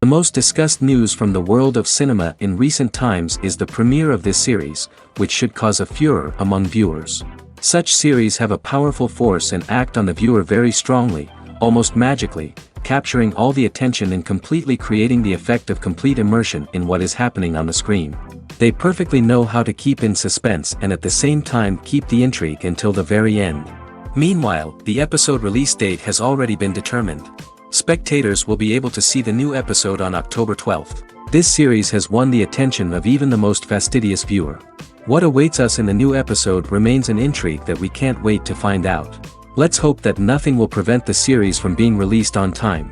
most discussed news from the world of cinema in recent times is the premiere of this series, which should cause a furor among viewers. Such series have a powerful force and act on the viewer very strongly, almost magically, capturing all the attention and completely creating the effect of complete immersion in what is happening on the screen. They perfectly know how to keep in suspense and at the same time keep the intrigue until the very end. Meanwhile, the episode release date has already been determined. Spectators will be able to see the new episode on October 12th. This series has won the attention of even the most fastidious viewer. What awaits us in the new episode remains an intrigue that we can't wait to find out. Let's hope that nothing will prevent the series from being released on time.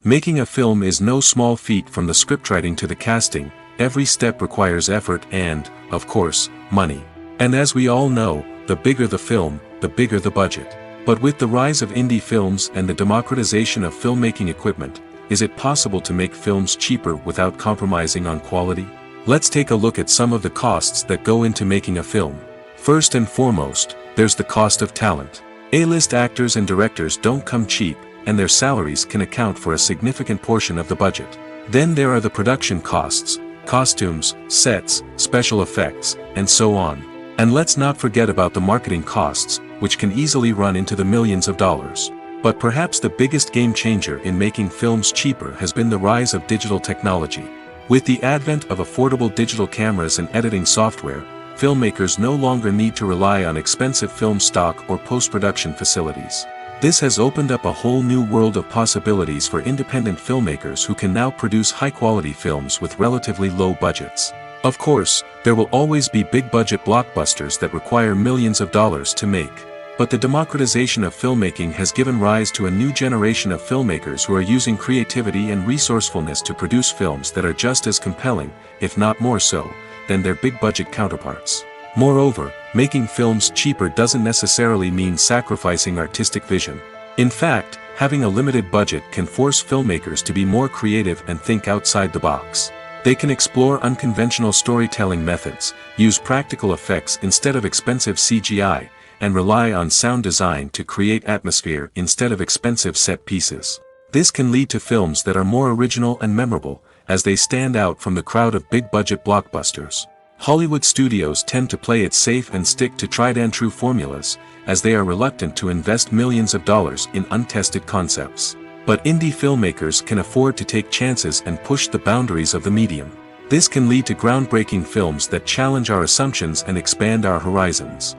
Making a film is no small feat. From the scriptwriting to the casting, every step requires effort and, of course, money. And as we all know, the bigger the film, the bigger the budget. But with the rise of indie films and the democratization of filmmaking equipment, is it possible to make films cheaper without compromising on quality? Let's take a look at some of the costs that go into making a film. First and foremost, there's the cost of talent. A-list actors and directors don't come cheap, and their salaries can account for a significant portion of the budget. Then there are the production costs, costumes, sets, special effects, and so on. And let's not forget about the marketing costs, which can easily run into the millions of dollars. But perhaps the biggest game changer in making films cheaper has been the rise of digital technology. With the advent of affordable digital cameras and editing software, filmmakers no longer need to rely on expensive film stock or post-production facilities. This has opened up a whole new world of possibilities for independent filmmakers who can now produce high-quality films with relatively low budgets. Of course, there will always be big-budget blockbusters that require millions of dollars to make. But the democratization of filmmaking has given rise to a new generation of filmmakers who are using creativity and resourcefulness to produce films that are just as compelling, if not more so, than their big-budget counterparts. Moreover, making films cheaper doesn't necessarily mean sacrificing artistic vision. In fact, having a limited budget can force filmmakers to be more creative and think outside the box. They can explore unconventional storytelling methods, use practical effects instead of expensive CGI, and rely on sound design to create atmosphere instead of expensive set pieces. This can lead to films that are more original and memorable, as they stand out from the crowd of big-budget blockbusters. Hollywood studios tend to play it safe and stick to tried-and-true formulas, as they are reluctant to invest millions of dollars in untested concepts. But indie filmmakers can afford to take chances and push the boundaries of the medium. This can lead to groundbreaking films that challenge our assumptions and expand our horizons.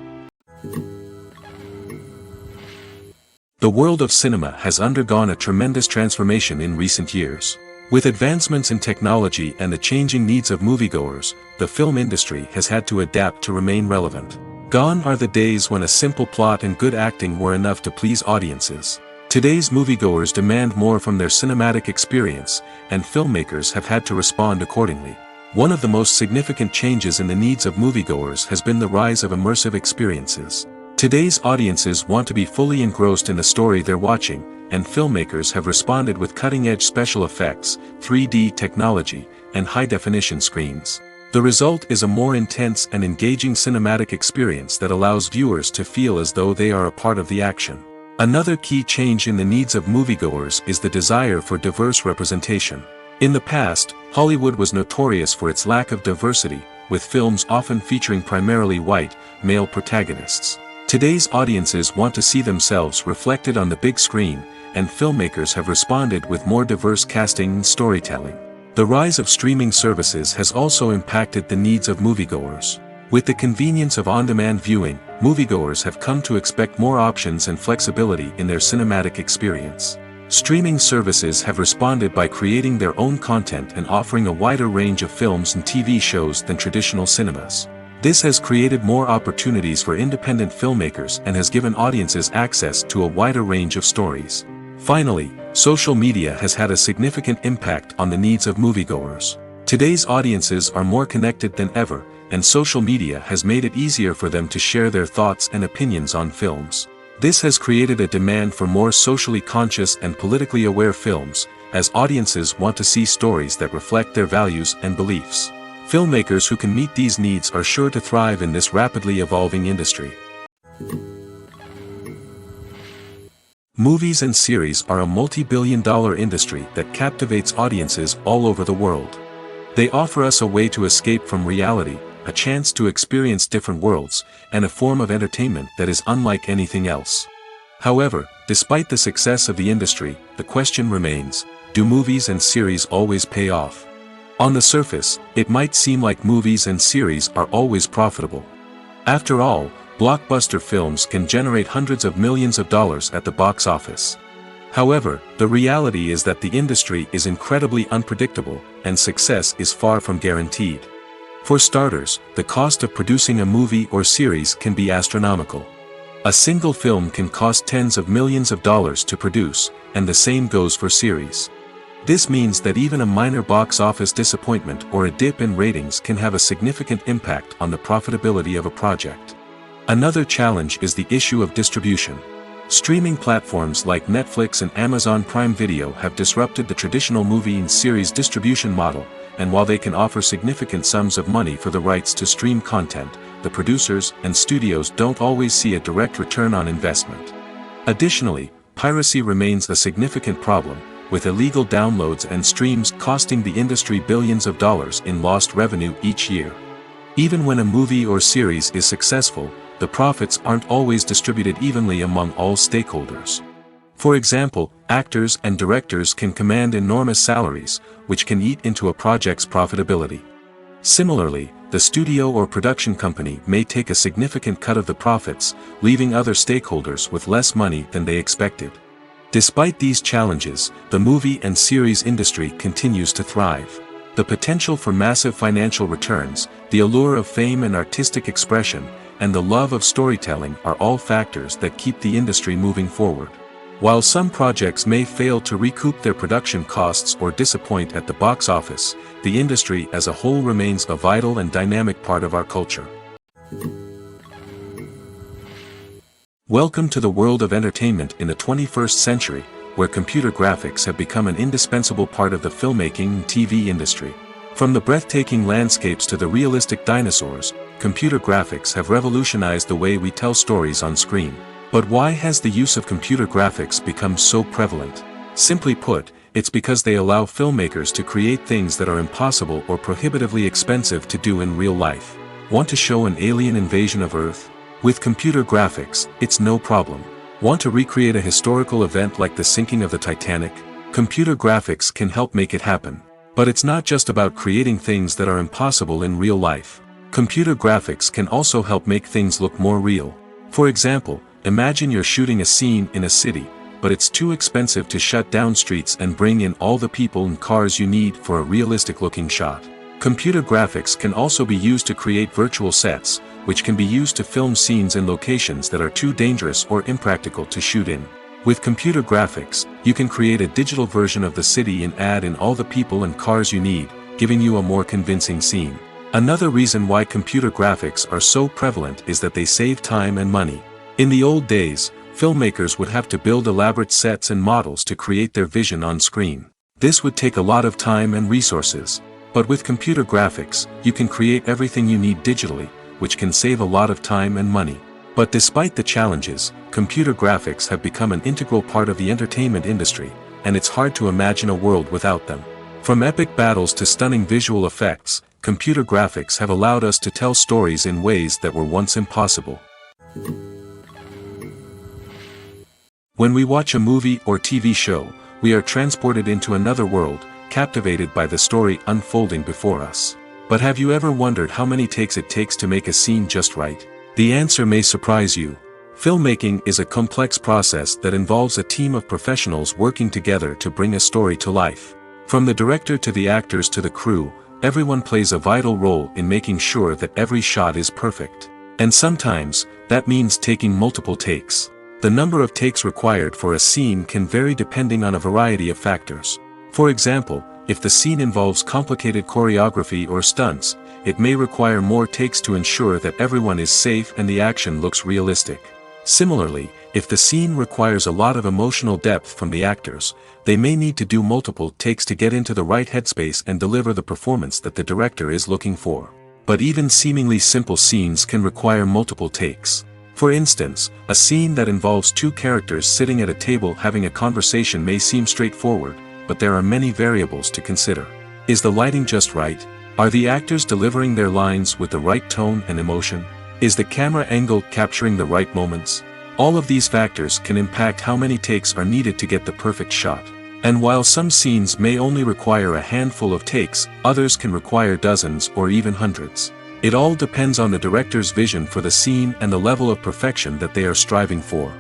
The world of cinema has undergone a tremendous transformation in recent years. With advancements in technology and the changing needs of moviegoers, the film industry has had to adapt to remain relevant. Gone are the days when a simple plot and good acting were enough to please audiences. Today's moviegoers demand more from their cinematic experience, and filmmakers have had to respond accordingly. One of the most significant changes in the needs of moviegoers has been the rise of immersive experiences. Today's audiences want to be fully engrossed in the story they're watching, and filmmakers have responded with cutting-edge special effects, 3D technology, and high-definition screens. The result is a more intense and engaging cinematic experience that allows viewers to feel as though they are a part of the action. Another key change in the needs of moviegoers is the desire for diverse representation. In the past, Hollywood was notorious for its lack of diversity, with films often featuring primarily white, male protagonists. Today's audiences want to see themselves reflected on the big screen, and filmmakers have responded with more diverse casting and storytelling. The rise of streaming services has also impacted the needs of moviegoers. With the convenience of on-demand viewing, moviegoers have come to expect more options and flexibility in their cinematic experience. Streaming services have responded by creating their own content and offering a wider range of films and TV shows than traditional cinemas. This has created more opportunities for independent filmmakers and has given audiences access to a wider range of stories. Finally, social media has had a significant impact on the needs of moviegoers. Today's audiences are more connected than ever, and social media has made it easier for them to share their thoughts and opinions on films. This has created a demand for more socially conscious and politically aware films, as audiences want to see stories that reflect their values and beliefs. Filmmakers who can meet these needs are sure to thrive in this rapidly evolving industry. Movies and series are a multi-billion-dollar industry that captivates audiences all over the world. They offer us a way to escape from reality, a chance to experience different worlds, and a form of entertainment that is unlike anything else. However, despite the success of the industry, the question remains, do movies and series always pay off? On the surface, it might seem like movies and series are always profitable. After all, blockbuster films can generate hundreds of millions of dollars at the box office. However, the reality is that the industry is incredibly unpredictable, and success is far from guaranteed. For starters, the cost of producing a movie or series can be astronomical. A single film can cost tens of millions of dollars to produce, and the same goes for series. This means that even a minor box office disappointment or a dip in ratings can have a significant impact on the profitability of a project. Another challenge is the issue of distribution. Streaming platforms like Netflix and Amazon Prime Video have disrupted the traditional movie and series distribution model, and while they can offer significant sums of money for the rights to stream content, the producers and studios don't always see a direct return on investment. Additionally, piracy remains a significant problem, with illegal downloads and streams costing the industry billions of dollars in lost revenue each year. Even when a movie or series is successful, the profits aren't always distributed evenly among all stakeholders. For example, actors and directors can command enormous salaries, which can eat into a project's profitability. Similarly, the studio or production company may take a significant cut of the profits, leaving other stakeholders with less money than they expected. Despite these challenges, the movie and series industry continues to thrive. The potential for massive financial returns, the allure of fame and artistic expression, and the love of storytelling are all factors that keep the industry moving forward. While some projects may fail to recoup their production costs or disappoint at the box office, the industry as a whole remains a vital and dynamic part of our culture. Welcome to the world of entertainment in the 21st century, where computer graphics have become an indispensable part of the filmmaking and TV industry. From the breathtaking landscapes to the realistic dinosaurs, computer graphics have revolutionized the way we tell stories on screen. But why has the use of computer graphics become so prevalent? Simply put, it's because they allow filmmakers to create things that are impossible or prohibitively expensive to do in real life. Want to show an alien invasion of Earth? With computer graphics, it's no problem. Want to recreate a historical event like the sinking of the Titanic? Computer graphics can help make it happen. But it's not just about creating things that are impossible in real life. Computer graphics can also help make things look more real. For example, imagine you're shooting a scene in a city, but it's too expensive to shut down streets and bring in all the people and cars you need for a realistic-looking shot. Computer graphics can also be used to create virtual sets, which can be used to film scenes in locations that are too dangerous or impractical to shoot in. With computer graphics, you can create a digital version of the city and add in all the people and cars you need, giving you a more convincing scene. Another reason why computer graphics are so prevalent is that they save time and money. In the old days, filmmakers would have to build elaborate sets and models to create their vision on screen. This would take a lot of time and resources. But with computer graphics, you can create everything you need digitally, which can save a lot of time and money. But despite the challenges, computer graphics have become an integral part of the entertainment industry, and it's hard to imagine a world without them. From epic battles to stunning visual effects, computer graphics have allowed us to tell stories in ways that were once impossible. When we watch a movie or TV show, we are transported into another world, captivated by the story unfolding before us. But have you ever wondered how many takes it takes to make a scene just right? The answer may surprise you. Filmmaking is a complex process that involves a team of professionals working together to bring a story to life. From the director to the actors to the crew, everyone plays a vital role in making sure that every shot is perfect. And sometimes, that means taking multiple takes. The number of takes required for a scene can vary depending on a variety of factors. For example, if the scene involves complicated choreography or stunts, it may require more takes to ensure that everyone is safe and the action looks realistic. Similarly, if the scene requires a lot of emotional depth from the actors, they may need to do multiple takes to get into the right headspace and deliver the performance that the director is looking for. But even seemingly simple scenes can require multiple takes. For instance, a scene that involves two characters sitting at a table having a conversation may seem straightforward, but there are many variables to consider. Is the lighting just right? Are the actors delivering their lines with the right tone and emotion? Is the camera angle capturing the right moments? All of these factors can impact how many takes are needed to get the perfect shot. And while some scenes may only require a handful of takes, others can require dozens or even hundreds. It all depends on the director's vision for the scene and the level of perfection that they are striving for.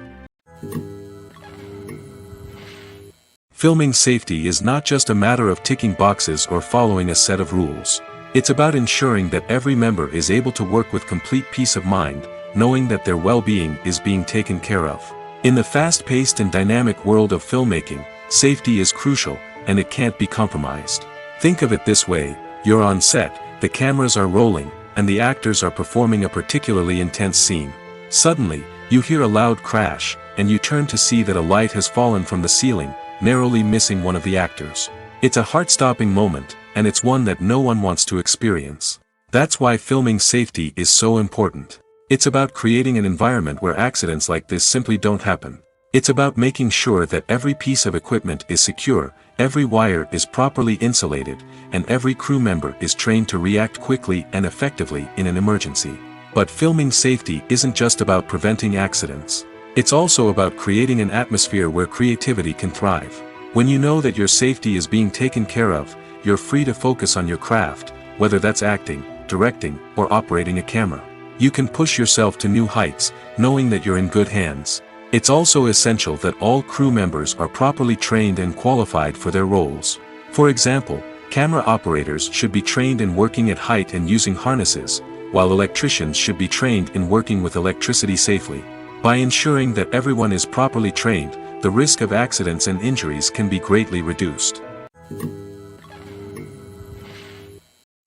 Filming safety is not just a matter of ticking boxes or following a set of rules. It's about ensuring that every member is able to work with complete peace of mind, knowing that their well-being is being taken care of. In the fast-paced and dynamic world of filmmaking, safety is crucial, and it can't be compromised. Think of it this way: you're on set, the cameras are rolling, and the actors are performing a particularly intense scene. Suddenly, you hear a loud crash, and you turn to see that a light has fallen from the ceiling, narrowly missing one of the actors. It's a heart-stopping moment, and it's one that no one wants to experience. That's why filming safety is so important. It's about creating an environment where accidents like this simply don't happen. It's about making sure that every piece of equipment is secure, every wire is properly insulated, and every crew member is trained to react quickly and effectively in an emergency. But filming safety isn't just about preventing accidents. It's also about creating an atmosphere where creativity can thrive. When you know that your safety is being taken care of, you're free to focus on your craft, whether that's acting, directing, or operating a camera. You can push yourself to new heights, knowing that you're in good hands. It's also essential that all crew members are properly trained and qualified for their roles. For example, camera operators should be trained in working at height and using harnesses, while electricians should be trained in working with electricity safely. By ensuring that everyone is properly trained, the risk of accidents and injuries can be greatly reduced.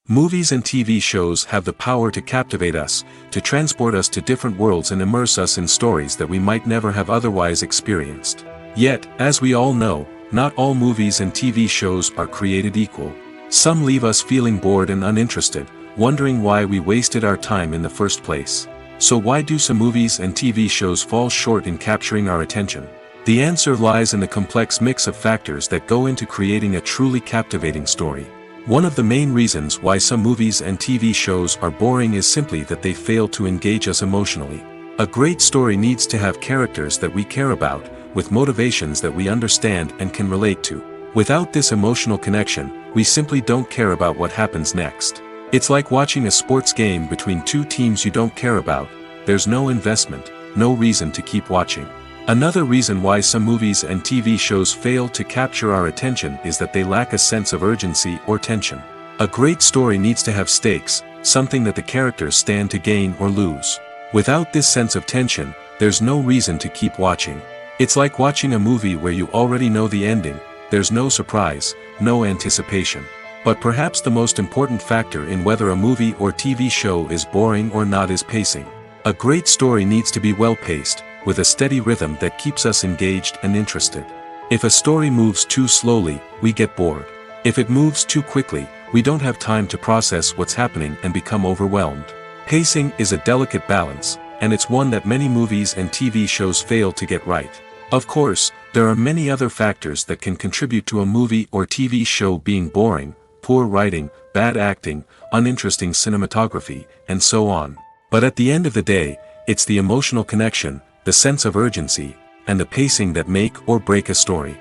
Movies and TV shows have the power to captivate us, to transport us to different worlds and immerse us in stories that we might never have otherwise experienced. Yet, as we all know, not all movies and TV shows are created equal. Some leave us feeling bored and uninterested, wondering why we wasted our time in the first place. So why do some movies and TV shows fall short in capturing our attention? The answer lies in the complex mix of factors that go into creating a truly captivating story. One of the main reasons why some movies and TV shows are boring is simply that they fail to engage us emotionally. A great story needs to have characters that we care about, with motivations that we understand and can relate to. Without this emotional connection, we simply don't care about what happens next. It's like watching a sports game between two teams you don't care about. There's no investment, no reason to keep watching. Another reason why some movies and TV shows fail to capture our attention is that they lack a sense of urgency or tension. A great story needs to have stakes, something that the characters stand to gain or lose. Without this sense of tension, there's no reason to keep watching. It's like watching a movie where you already know the ending. There's no surprise, no anticipation. But perhaps the most important factor in whether a movie or TV show is boring or not is pacing. A great story needs to be well-paced, with a steady rhythm that keeps us engaged and interested. If a story moves too slowly, we get bored. If it moves too quickly, we don't have time to process what's happening and become overwhelmed. Pacing is a delicate balance, and it's one that many movies and TV shows fail to get right. Of course, there are many other factors that can contribute to a movie or TV show being boring: poor writing, bad acting, uninteresting cinematography, and so on. But at the end of the day, it's the emotional connection, the sense of urgency, and the pacing that make or break a story.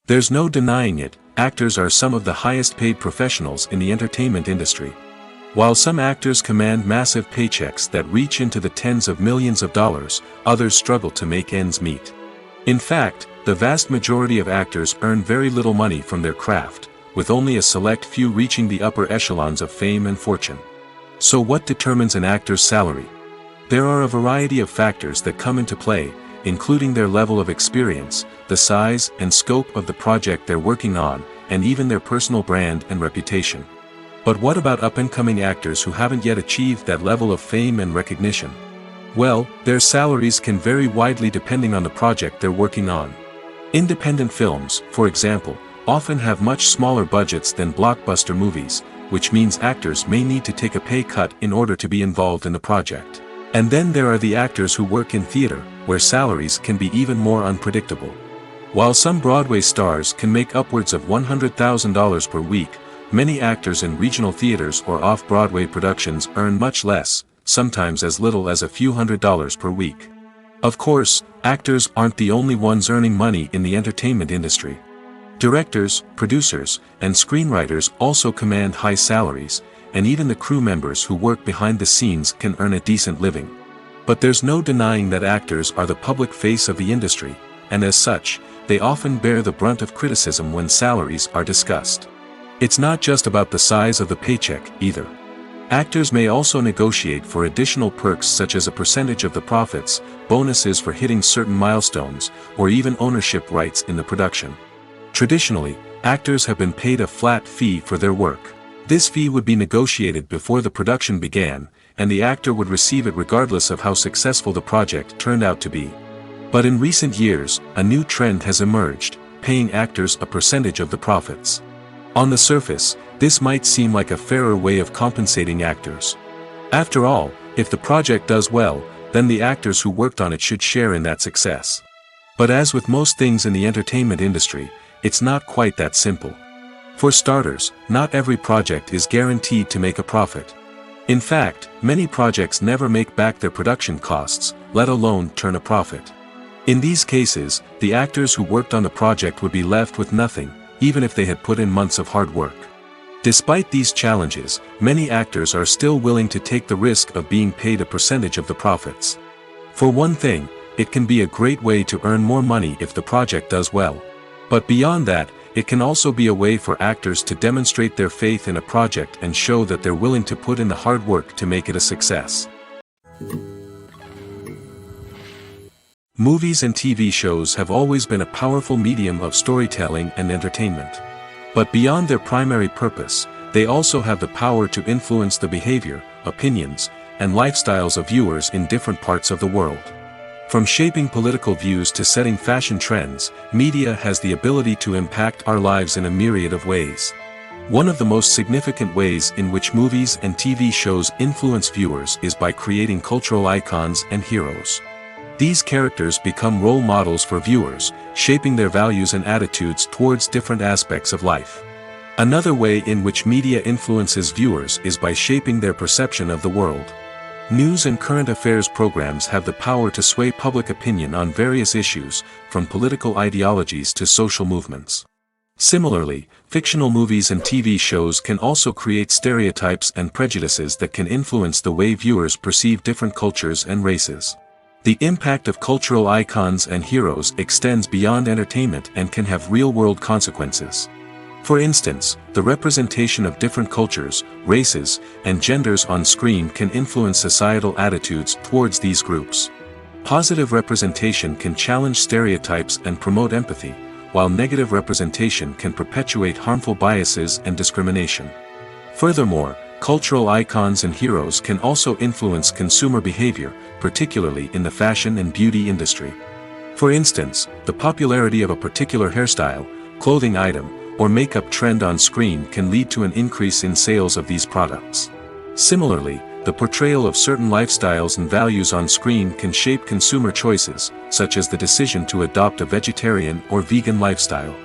There's no denying it, actors are some of the highest paid professionals in the entertainment industry. While some actors command massive paychecks that reach into the tens of millions of dollars, others struggle to make ends meet. In fact, the vast majority of actors earn very little money from their craft, with only a select few reaching the upper echelons of fame and fortune. So what determines an actor's salary? There are a variety of factors that come into play, including their level of experience, the size and scope of the project they're working on, and even their personal brand and reputation. But what about up-and-coming actors who haven't yet achieved that level of fame and recognition? Well, their salaries can vary widely depending on the project they're working on. Independent films, for example, often have much smaller budgets than blockbuster movies, which means actors may need to take a pay cut in order to be involved in the project. And then there are the actors who work in theater, where salaries can be even more unpredictable. While some Broadway stars can make upwards of $100,000 per week, many actors in regional theaters or off-Broadway productions earn much less, sometimes as little as a few $100s per week. Of course, actors aren't the only ones earning money in the entertainment industry. Directors, producers, and screenwriters also command high salaries, and even the crew members who work behind the scenes can earn a decent living. But there's no denying that actors are the public face of the industry, and as such, they often bear the brunt of criticism when salaries are discussed. It's not just about the size of the paycheck, either. Actors may also negotiate for additional perks such as a percentage of the profits, bonuses for hitting certain milestones, or even ownership rights in the production. Traditionally, actors have been paid a flat fee for their work. This fee would be negotiated before the production began, and the actor would receive it regardless of how successful the project turned out to be. But in recent years, a new trend has emerged, paying actors a percentage of the profits. On the surface, this might seem like a fairer way of compensating actors. After all, if the project does well, then the actors who worked on it should share in that success. But as with most things in the entertainment industry, it's not quite that simple. For starters, not every project is guaranteed to make a profit. In fact, many projects never make back their production costs, let alone turn a profit. In these cases, the actors who worked on the project would be left with nothing, even if they had put in months of hard work. Despite these challenges, many actors are still willing to take the risk of being paid a percentage of the profits. For one thing, it can be a great way to earn more money if the project does well. But beyond that, it can also be a way for actors to demonstrate their faith in a project and show that they're willing to put in the hard work to make it a success. Movies and TV shows have always been a powerful medium of storytelling and entertainment. But beyond their primary purpose, they also have the power to influence the behavior, opinions, and lifestyles of viewers in different parts of the world. From shaping political views to setting fashion trends, media has the ability to impact our lives in a myriad of ways. One of the most significant ways in which movies and TV shows influence viewers is by creating cultural icons and heroes. These characters become role models for viewers, shaping their values and attitudes towards different aspects of life. Another way in which media influences viewers is by shaping their perception of the world. News and current affairs programs have the power to sway public opinion on various issues, from political ideologies to social movements. Similarly, fictional movies and TV shows can also create stereotypes and prejudices that can influence the way viewers perceive different cultures and races. The impact of cultural icons and heroes extends beyond entertainment and can have real-world consequences. For instance, the representation of different cultures, races, and genders on screen can influence societal attitudes towards these groups. Positive representation can challenge stereotypes and promote empathy, while negative representation can perpetuate harmful biases and discrimination. Furthermore, cultural icons and heroes can also influence consumer behavior, particularly in the fashion and beauty industry. For instance, the popularity of a particular hairstyle, clothing item, or makeup trend on screen can lead to an increase in sales of these products. Similarly, the portrayal of certain lifestyles and values on screen can shape consumer choices, such as the decision to adopt a vegetarian or vegan lifestyle.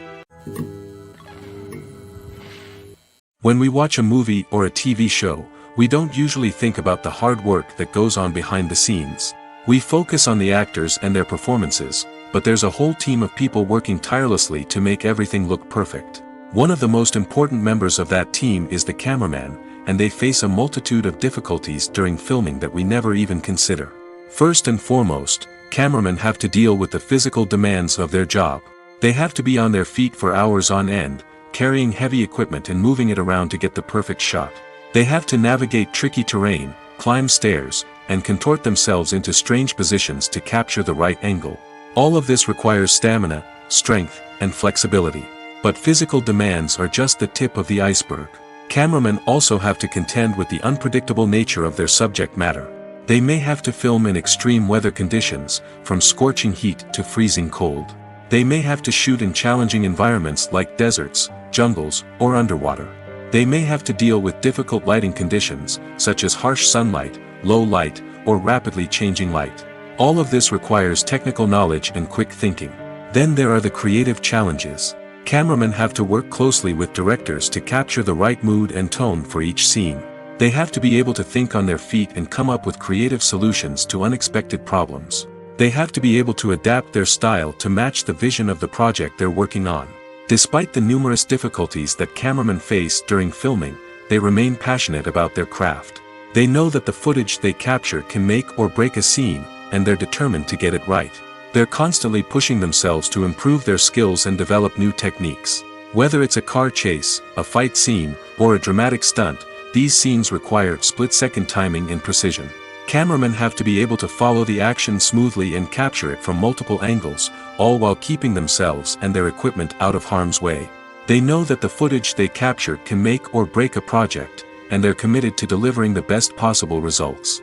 When we watch a movie or a TV show, we don't usually think about the hard work that goes on behind the scenes. We focus on the actors and their performances, but there's a whole team of people working tirelessly to make everything look perfect. One of the most important members of that team is the cameraman, and they face a multitude of difficulties during filming that we never even consider. First and foremost, cameramen have to deal with the physical demands of their job. They have to be on their feet for hours on end, carrying heavy equipment and moving it around to get the perfect shot. They have to navigate tricky terrain, climb stairs, and contort themselves into strange positions to capture the right angle. All of this requires stamina, strength, and flexibility. But physical demands are just the tip of the iceberg. Cameramen also have to contend with the unpredictable nature of their subject matter. They may have to film in extreme weather conditions, from scorching heat to freezing cold. They may have to shoot in challenging environments like deserts, jungles, or underwater. They may have to deal with difficult lighting conditions, such as harsh sunlight, low light, or rapidly changing light. All of this requires technical knowledge and quick thinking. Then there are the creative challenges. Cameramen have to work closely with directors to capture the right mood and tone for each scene. They have to be able to think on their feet and come up with creative solutions to unexpected problems. They have to be able to adapt their style to match the vision of the project they're working on. Despite the numerous difficulties that cameramen face during filming, they remain passionate about their craft. They know that the footage they capture can make or break a scene, and they're determined to get it right. They're constantly pushing themselves to improve their skills and develop new techniques. Whether it's a car chase, a fight scene, or a dramatic stunt, these scenes require split-second timing and precision. Cameramen have to be able to follow the action smoothly and capture it from multiple angles, all while keeping themselves and their equipment out of harm's way. They know that the footage they capture can make or break a project, and they're committed to delivering the best possible results.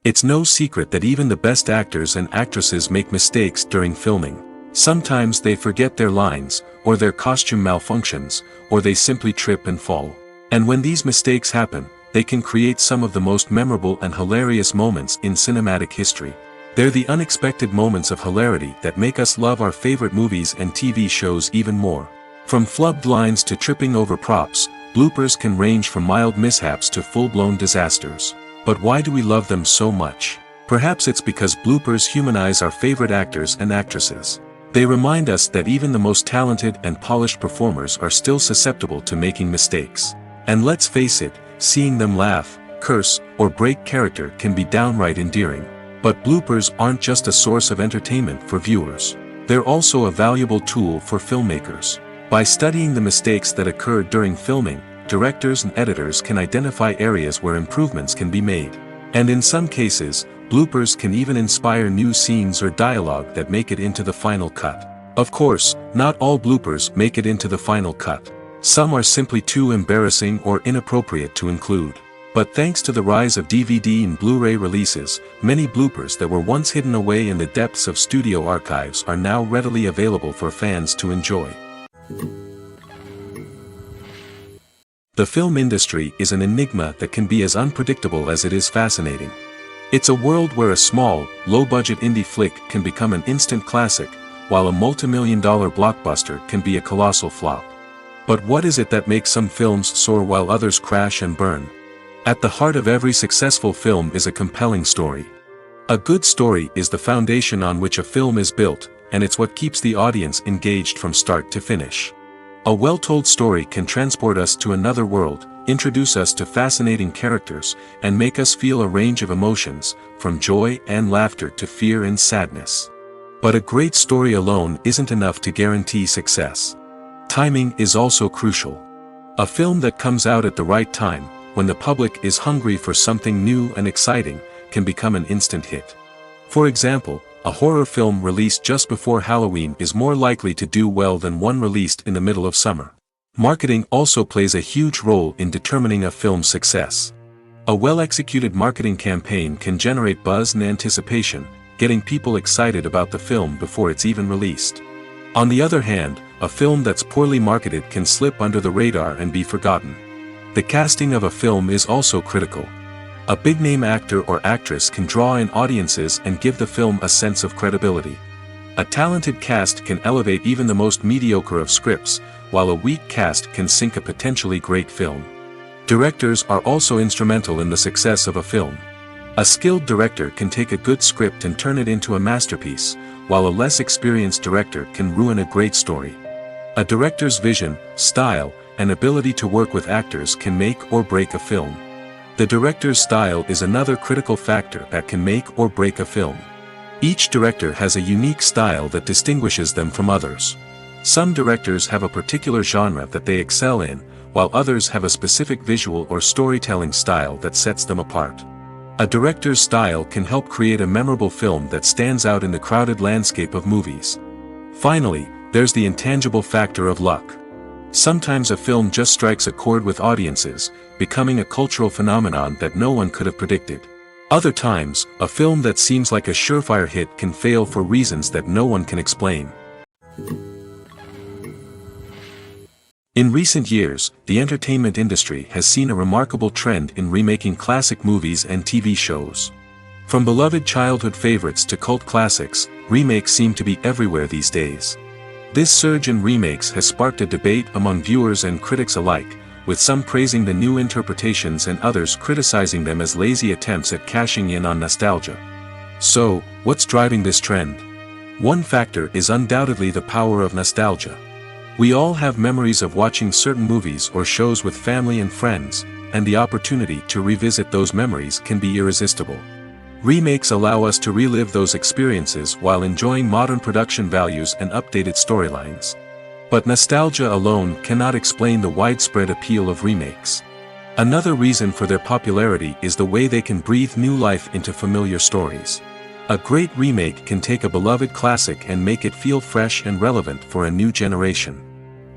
It's no secret that even the best actors and actresses make mistakes during filming. Sometimes they forget their lines, or their costume malfunctions, or they simply trip and fall. And when these mistakes happen, they can create some of the most memorable and hilarious moments in cinematic history. They're the unexpected moments of hilarity that make us love our favorite movies and TV shows even more. From flubbed lines to tripping over props, bloopers can range from mild mishaps to full-blown disasters. But why do we love them so much? Perhaps it's because bloopers humanize our favorite actors and actresses. They remind us that even the most talented and polished performers are still susceptible to making mistakes. And let's face it, seeing them laugh, curse, or break character can be downright endearing. But bloopers aren't just a source of entertainment for viewers. They're also a valuable tool for filmmakers. By studying the mistakes that occurred during filming, directors and editors can identify areas where improvements can be made. And in some cases, bloopers can even inspire new scenes or dialogue that make it into the final cut. Of course, not all bloopers make it into the final cut. Some are simply too embarrassing or inappropriate to include. But thanks to the rise of DVD and Blu-ray releases, many bloopers that were once hidden away in the depths of studio archives are now readily available for fans to enjoy. The film industry is an enigma that can be as unpredictable as it is fascinating. It's a world where a small, low-budget indie flick can become an instant classic, while a multi-million-dollar blockbuster can be a colossal flop. But what is it that makes some films soar while others crash and burn? At the heart of every successful film is a compelling story. A good story is the foundation on which a film is built, and it's what keeps the audience engaged from start to finish. A well-told story can transport us to another world, introduce us to fascinating characters, and make us feel a range of emotions, from joy and laughter to fear and sadness. But a great story alone isn't enough to guarantee success. Timing is also crucial. A film that comes out at the right time, when the public is hungry for something new and exciting, can become an instant hit. For example, a horror film released just before Halloween is more likely to do well than one released in the middle of summer. Marketing also plays a huge role in determining a film's success. A well-executed marketing campaign can generate buzz and anticipation, getting people excited about the film before it's even released. On the other hand, a film that's poorly marketed can slip under the radar and be forgotten. The casting of a film is also critical. A big-name actor or actress can draw in audiences and give the film a sense of credibility. A talented cast can elevate even the most mediocre of scripts, while a weak cast can sink a potentially great film. Directors are also instrumental in the success of a film. A skilled director can take a good script and turn it into a masterpiece, while a less experienced director can ruin a great story. A director's vision, style, and ability to work with actors can make or break a film. The director's style is another critical factor that can make or break a film. Each director has a unique style that distinguishes them from others. Some directors have a particular genre that they excel in, while others have a specific visual or storytelling style that sets them apart. A director's style can help create a memorable film that stands out in the crowded landscape of movies. Finally, there's the intangible factor of luck. Sometimes a film just strikes a chord with audiences, becoming a cultural phenomenon that no one could have predicted. Other times, a film that seems like a surefire hit can fail for reasons that no one can explain. In recent years, the entertainment industry has seen a remarkable trend in remaking classic movies and TV shows. From beloved childhood favorites to cult classics, remakes seem to be everywhere these days. This surge in remakes has sparked a debate among viewers and critics alike, with some praising the new interpretations and others criticizing them as lazy attempts at cashing in on nostalgia. So, what's driving this trend? One factor is undoubtedly the power of nostalgia. We all have memories of watching certain movies or shows with family and friends, and the opportunity to revisit those memories can be irresistible. Remakes allow us to relive those experiences while enjoying modern production values and updated storylines. But nostalgia alone cannot explain the widespread appeal of remakes. Another reason for their popularity is the way they can breathe new life into familiar stories. A great remake can take a beloved classic and make it feel fresh and relevant for a new generation.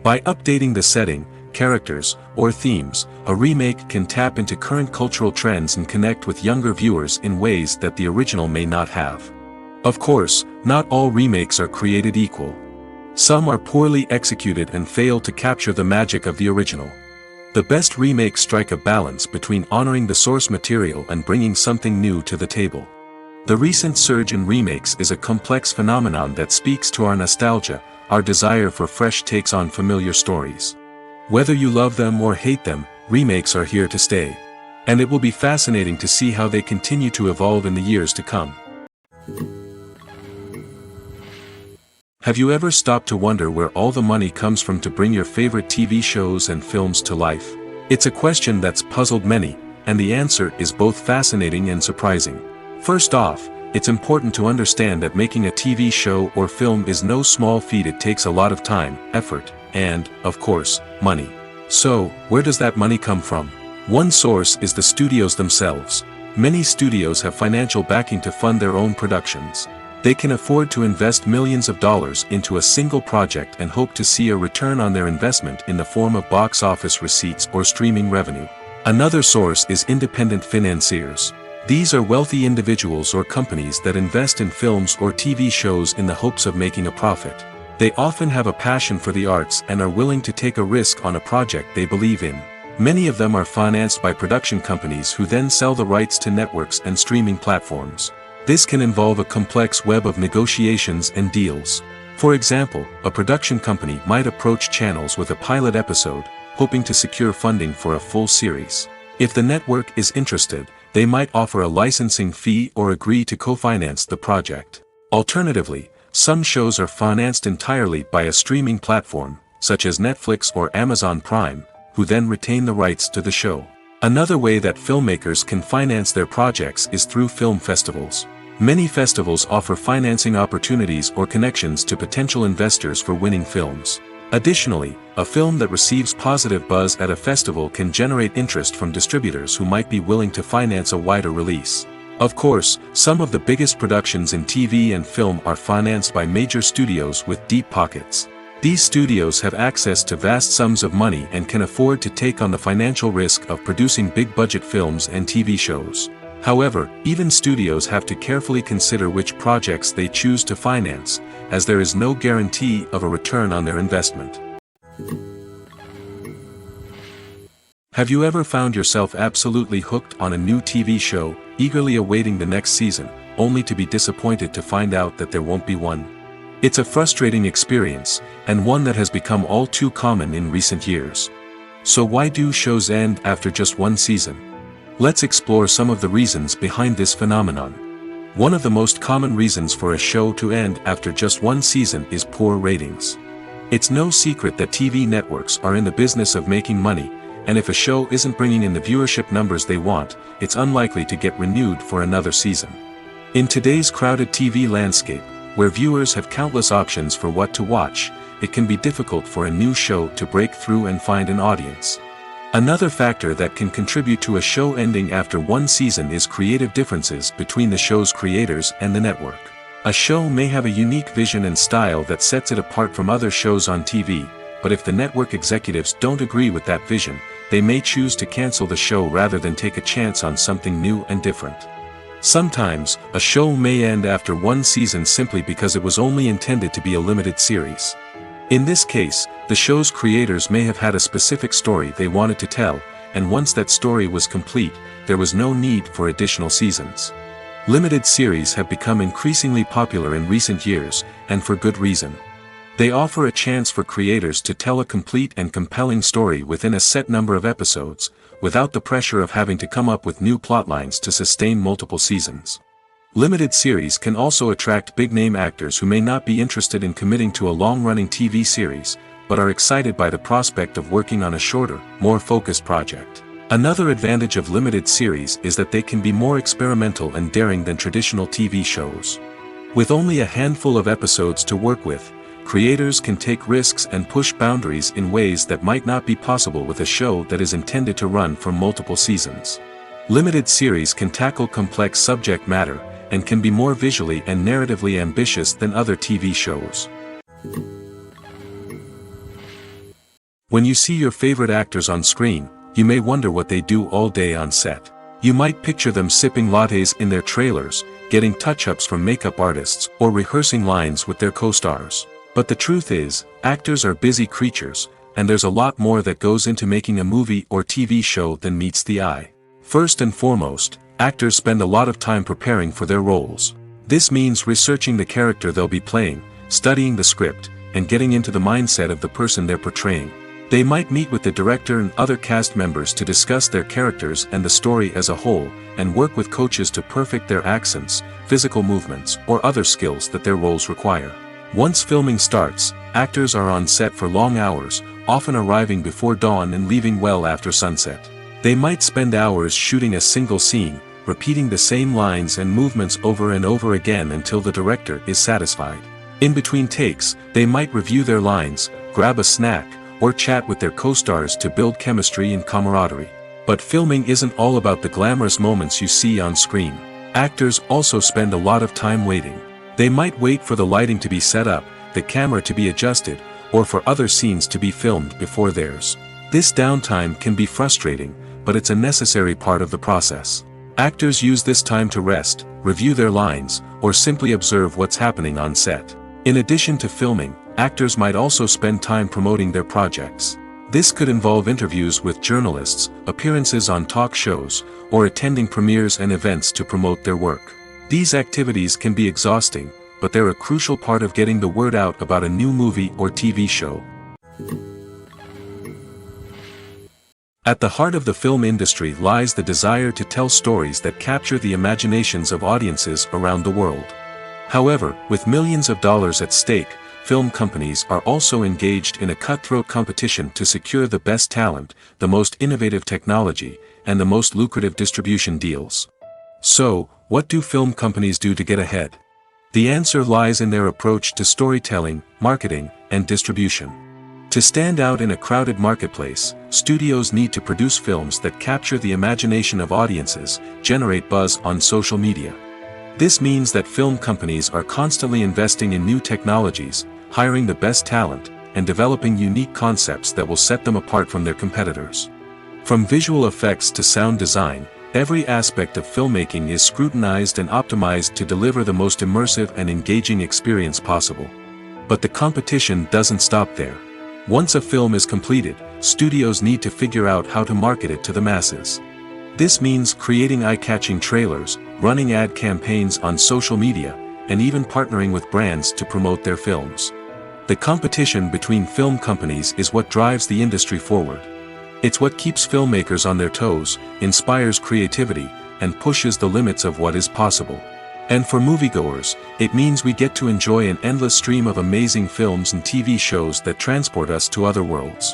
By updating the setting, characters, or themes, a remake can tap into current cultural trends and connect with younger viewers in ways that the original may not have. Of course, not all remakes are created equal. Some are poorly executed and fail to capture the magic of the original. The best remakes strike a balance between honoring the source material and bringing something new to the table. The recent surge in remakes is a complex phenomenon that speaks to our nostalgia, our desire for fresh takes on familiar stories. Whether you love them or hate them, remakes are here to stay. And it will be fascinating to see how they continue to evolve in the years to come. Have you ever stopped to wonder where all the money comes from to bring your favorite TV shows and films to life? It's a question that's puzzled many, and the answer is both fascinating and surprising. First off, it's important to understand that making a TV show or film is no small feat. It takes a lot of time, effort, and, of course, money. So, where does that money come from? One source is the studios themselves. Many studios have financial backing to fund their own productions. They can afford to invest millions of dollars into a single project and hope to see a return on their investment in the form of box office receipts or streaming revenue. Another source is independent financiers. These are wealthy individuals or companies that invest in films or TV shows in the hopes of making a profit. They often have a passion for the arts and are willing to take a risk on a project they believe in. Many of them are financed by production companies who then sell the rights to networks and streaming platforms. This can involve a complex web of negotiations and deals. For example, a production company might approach channels with a pilot episode, hoping to secure funding for a full series. If the network is interested, they might offer a licensing fee or agree to co-finance the project. Alternatively, some shows are financed entirely by a streaming platform, such as Netflix or Amazon Prime, who then retain the rights to the show. Another way that filmmakers can finance their projects is through film festivals. Many festivals offer financing opportunities or connections to potential investors for winning films. Additionally, a film that receives positive buzz at a festival can generate interest from distributors who might be willing to finance a wider release. Of course, some of the biggest productions in TV and film are financed by major studios with deep pockets. These studios have access to vast sums of money and can afford to take on the financial risk of producing big-budget films and TV shows. However, even studios have to carefully consider which projects they choose to finance, as there is no guarantee of a return on their investment. Have you ever found yourself absolutely hooked on a new TV show, eagerly awaiting the next season, only to be disappointed to find out that there won't be one? It's a frustrating experience, and one that has become all too common in recent years. So why do shows end after just one season? Let's explore some of the reasons behind this phenomenon. One of the most common reasons for a show to end after just one season is poor ratings. It's no secret that TV networks are in the business of making money, and if a show isn't bringing in the viewership numbers they want, it's unlikely to get renewed for another season. In today's crowded TV landscape, where viewers have countless options for what to watch, it can be difficult for a new show to break through and find an audience. Another factor that can contribute to a show ending after one season is creative differences between the show's creators and the network. A show may have a unique vision and style that sets it apart from other shows on TV, but if the network executives don't agree with that vision, they may choose to cancel the show rather than take a chance on something new and different. Sometimes, a show may end after one season simply because it was only intended to be a limited series. In this case, the show's creators may have had a specific story they wanted to tell, and once that story was complete, there was no need for additional seasons. Limited series have become increasingly popular in recent years, and for good reason. They offer a chance for creators to tell a complete and compelling story within a set number of episodes, without the pressure of having to come up with new plotlines to sustain multiple seasons. Limited series can also attract big-name actors who may not be interested in committing to a long-running TV series, but are excited by the prospect of working on a shorter, more focused project. Another advantage of limited series is that they can be more experimental and daring than traditional TV shows. With only a handful of episodes to work with, creators can take risks and push boundaries in ways that might not be possible with a show that is intended to run for multiple seasons. Limited series can tackle complex subject matter, and can be more visually and narratively ambitious than other TV shows. When you see your favorite actors on screen, you may wonder what they do all day on set. You might picture them sipping lattes in their trailers, getting touch-ups from makeup artists, or rehearsing lines with their co-stars. But the truth is, actors are busy creatures, and there's a lot more that goes into making a movie or TV show than meets the eye. First and foremost, actors spend a lot of time preparing for their roles. This means researching the character they'll be playing, studying the script, and getting into the mindset of the person they're portraying. They might meet with the director and other cast members to discuss their characters and the story as a whole, and work with coaches to perfect their accents, physical movements, or other skills that their roles require. Once filming starts, actors are on set for long hours, often arriving before dawn and leaving well after sunset. They might spend hours shooting a single scene, repeating the same lines and movements over and over again until the director is satisfied. In between takes, they might review their lines, grab a snack, or chat with their co-stars to build chemistry and camaraderie. But filming isn't all about the glamorous moments you see on screen. Actors also spend a lot of time waiting. They might wait for the lighting to be set up, the camera to be adjusted, or for other scenes to be filmed before theirs. This downtime can be frustrating, but it's a necessary part of the process. Actors use this time to rest, review their lines, or simply observe what's happening on set. In addition to filming, actors might also spend time promoting their projects. This could involve interviews with journalists, appearances on talk shows, or attending premieres and events to promote their work. These activities can be exhausting, but they're a crucial part of getting the word out about a new movie or TV show. At the heart of the film industry lies the desire to tell stories that capture the imaginations of audiences around the world. However, with millions of dollars at stake, film companies are also engaged in a cutthroat competition to secure the best talent, the most innovative technology, and the most lucrative distribution deals. So, what do film companies do to get ahead? The answer lies in their approach to storytelling, marketing, and distribution. To stand out in a crowded marketplace, studios need to produce films that capture the imagination of audiences, generate buzz on social media. This means that film companies are constantly investing in new technologies, hiring the best talent, and developing unique concepts that will set them apart from their competitors. From visual effects to sound design, every aspect of filmmaking is scrutinized and optimized to deliver the most immersive and engaging experience possible. But the competition doesn't stop there. Once a film is completed, studios need to figure out how to market it to the masses. This means creating eye-catching trailers, running ad campaigns on social media, and even partnering with brands to promote their films. The competition between film companies is what drives the industry forward. It's what keeps filmmakers on their toes, inspires creativity, and pushes the limits of what is possible. And for moviegoers, it means we get to enjoy an endless stream of amazing films and TV shows that transport us to other worlds.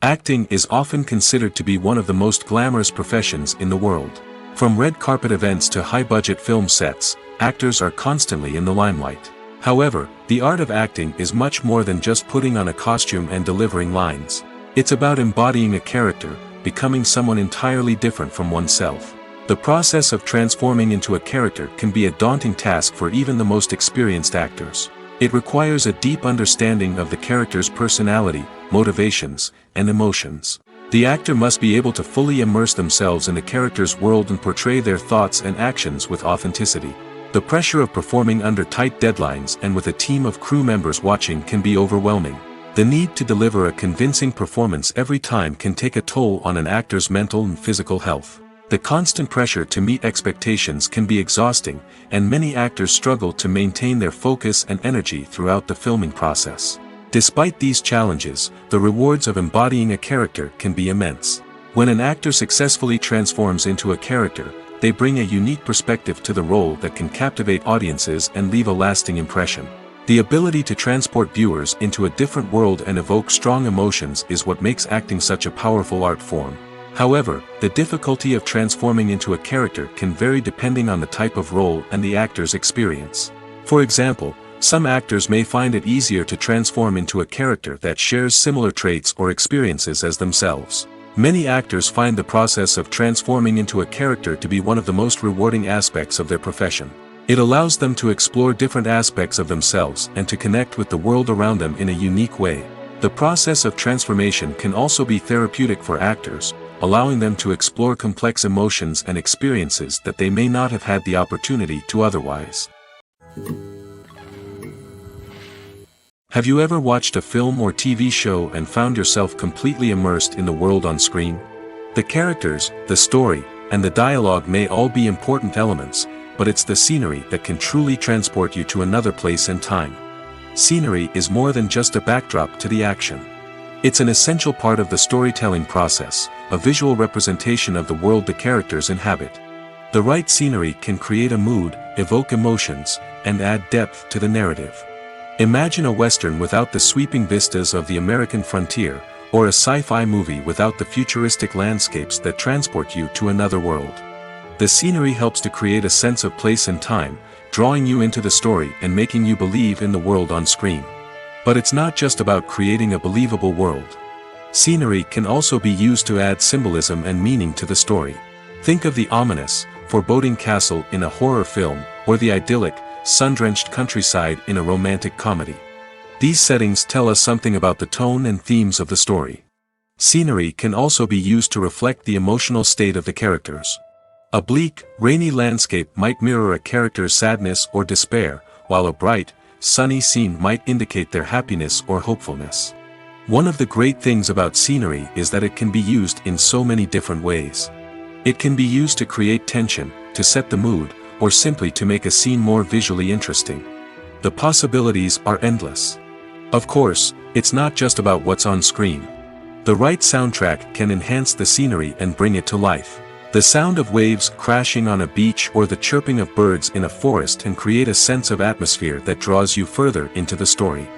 Acting is often considered to be one of the most glamorous professions in the world. From red carpet events to high-budget film sets, actors are constantly in the limelight. However, the art of acting is much more than just putting on a costume and delivering lines. It's about embodying a character, becoming someone entirely different from oneself. The process of transforming into a character can be a daunting task for even the most experienced actors. It requires a deep understanding of the character's personality, motivations, and emotions. The actor must be able to fully immerse themselves in the character's world and portray their thoughts and actions with authenticity. The pressure of performing under tight deadlines and with a team of crew members watching can be overwhelming. The need to deliver a convincing performance every time can take a toll on an actor's mental and physical health. The constant pressure to meet expectations can be exhausting, and many actors struggle to maintain their focus and energy throughout the filming process. Despite these challenges, the rewards of embodying a character can be immense. When an actor successfully transforms into a character, they bring a unique perspective to the role that can captivate audiences and leave a lasting impression. The ability to transport viewers into a different world and evoke strong emotions is what makes acting such a powerful art form. However, the difficulty of transforming into a character can vary depending on the type of role and the actor's experience. For example, some actors may find it easier to transform into a character that shares similar traits or experiences as themselves. Many actors find the process of transforming into a character to be one of the most rewarding aspects of their profession. It allows them to explore different aspects of themselves and to connect with the world around them in a unique way. The process of transformation can also be therapeutic for actors, allowing them to explore complex emotions and experiences that they may not have had the opportunity to otherwise. Have you ever watched a film or TV show and found yourself completely immersed in the world on screen? The characters, the story, and the dialogue may all be important elements, but it's the scenery that can truly transport you to another place and time. Scenery is more than just a backdrop to the action. It's an essential part of the storytelling process, a visual representation of the world the characters inhabit. The right scenery can create a mood, evoke emotions, and add depth to the narrative. Imagine a Western without the sweeping vistas of the American frontier, or a sci-fi movie without the futuristic landscapes that transport you to another world. The scenery helps to create a sense of place and time, drawing you into the story and making you believe in the world on screen. But it's not just about creating a believable world. Scenery can also be used to add symbolism and meaning to the story. Think of the ominous, foreboding castle in a horror film, or the idyllic, sun-drenched countryside in a romantic comedy. These settings tell us something about the tone and themes of the story. Scenery can also be used to reflect the emotional state of the characters. A bleak, rainy landscape might mirror a character's sadness or despair, while a bright, sunny scene might indicate their happiness or hopefulness. One of the great things about scenery is that it can be used in so many different ways. It can be used to create tension, to set the mood, or simply to make a scene more visually interesting. The possibilities are endless. Of course, it's not just about what's on screen. The right soundtrack can enhance the scenery and bring it to life. The sound of waves crashing on a beach or the chirping of birds in a forest can create a sense of atmosphere that draws you further into the story.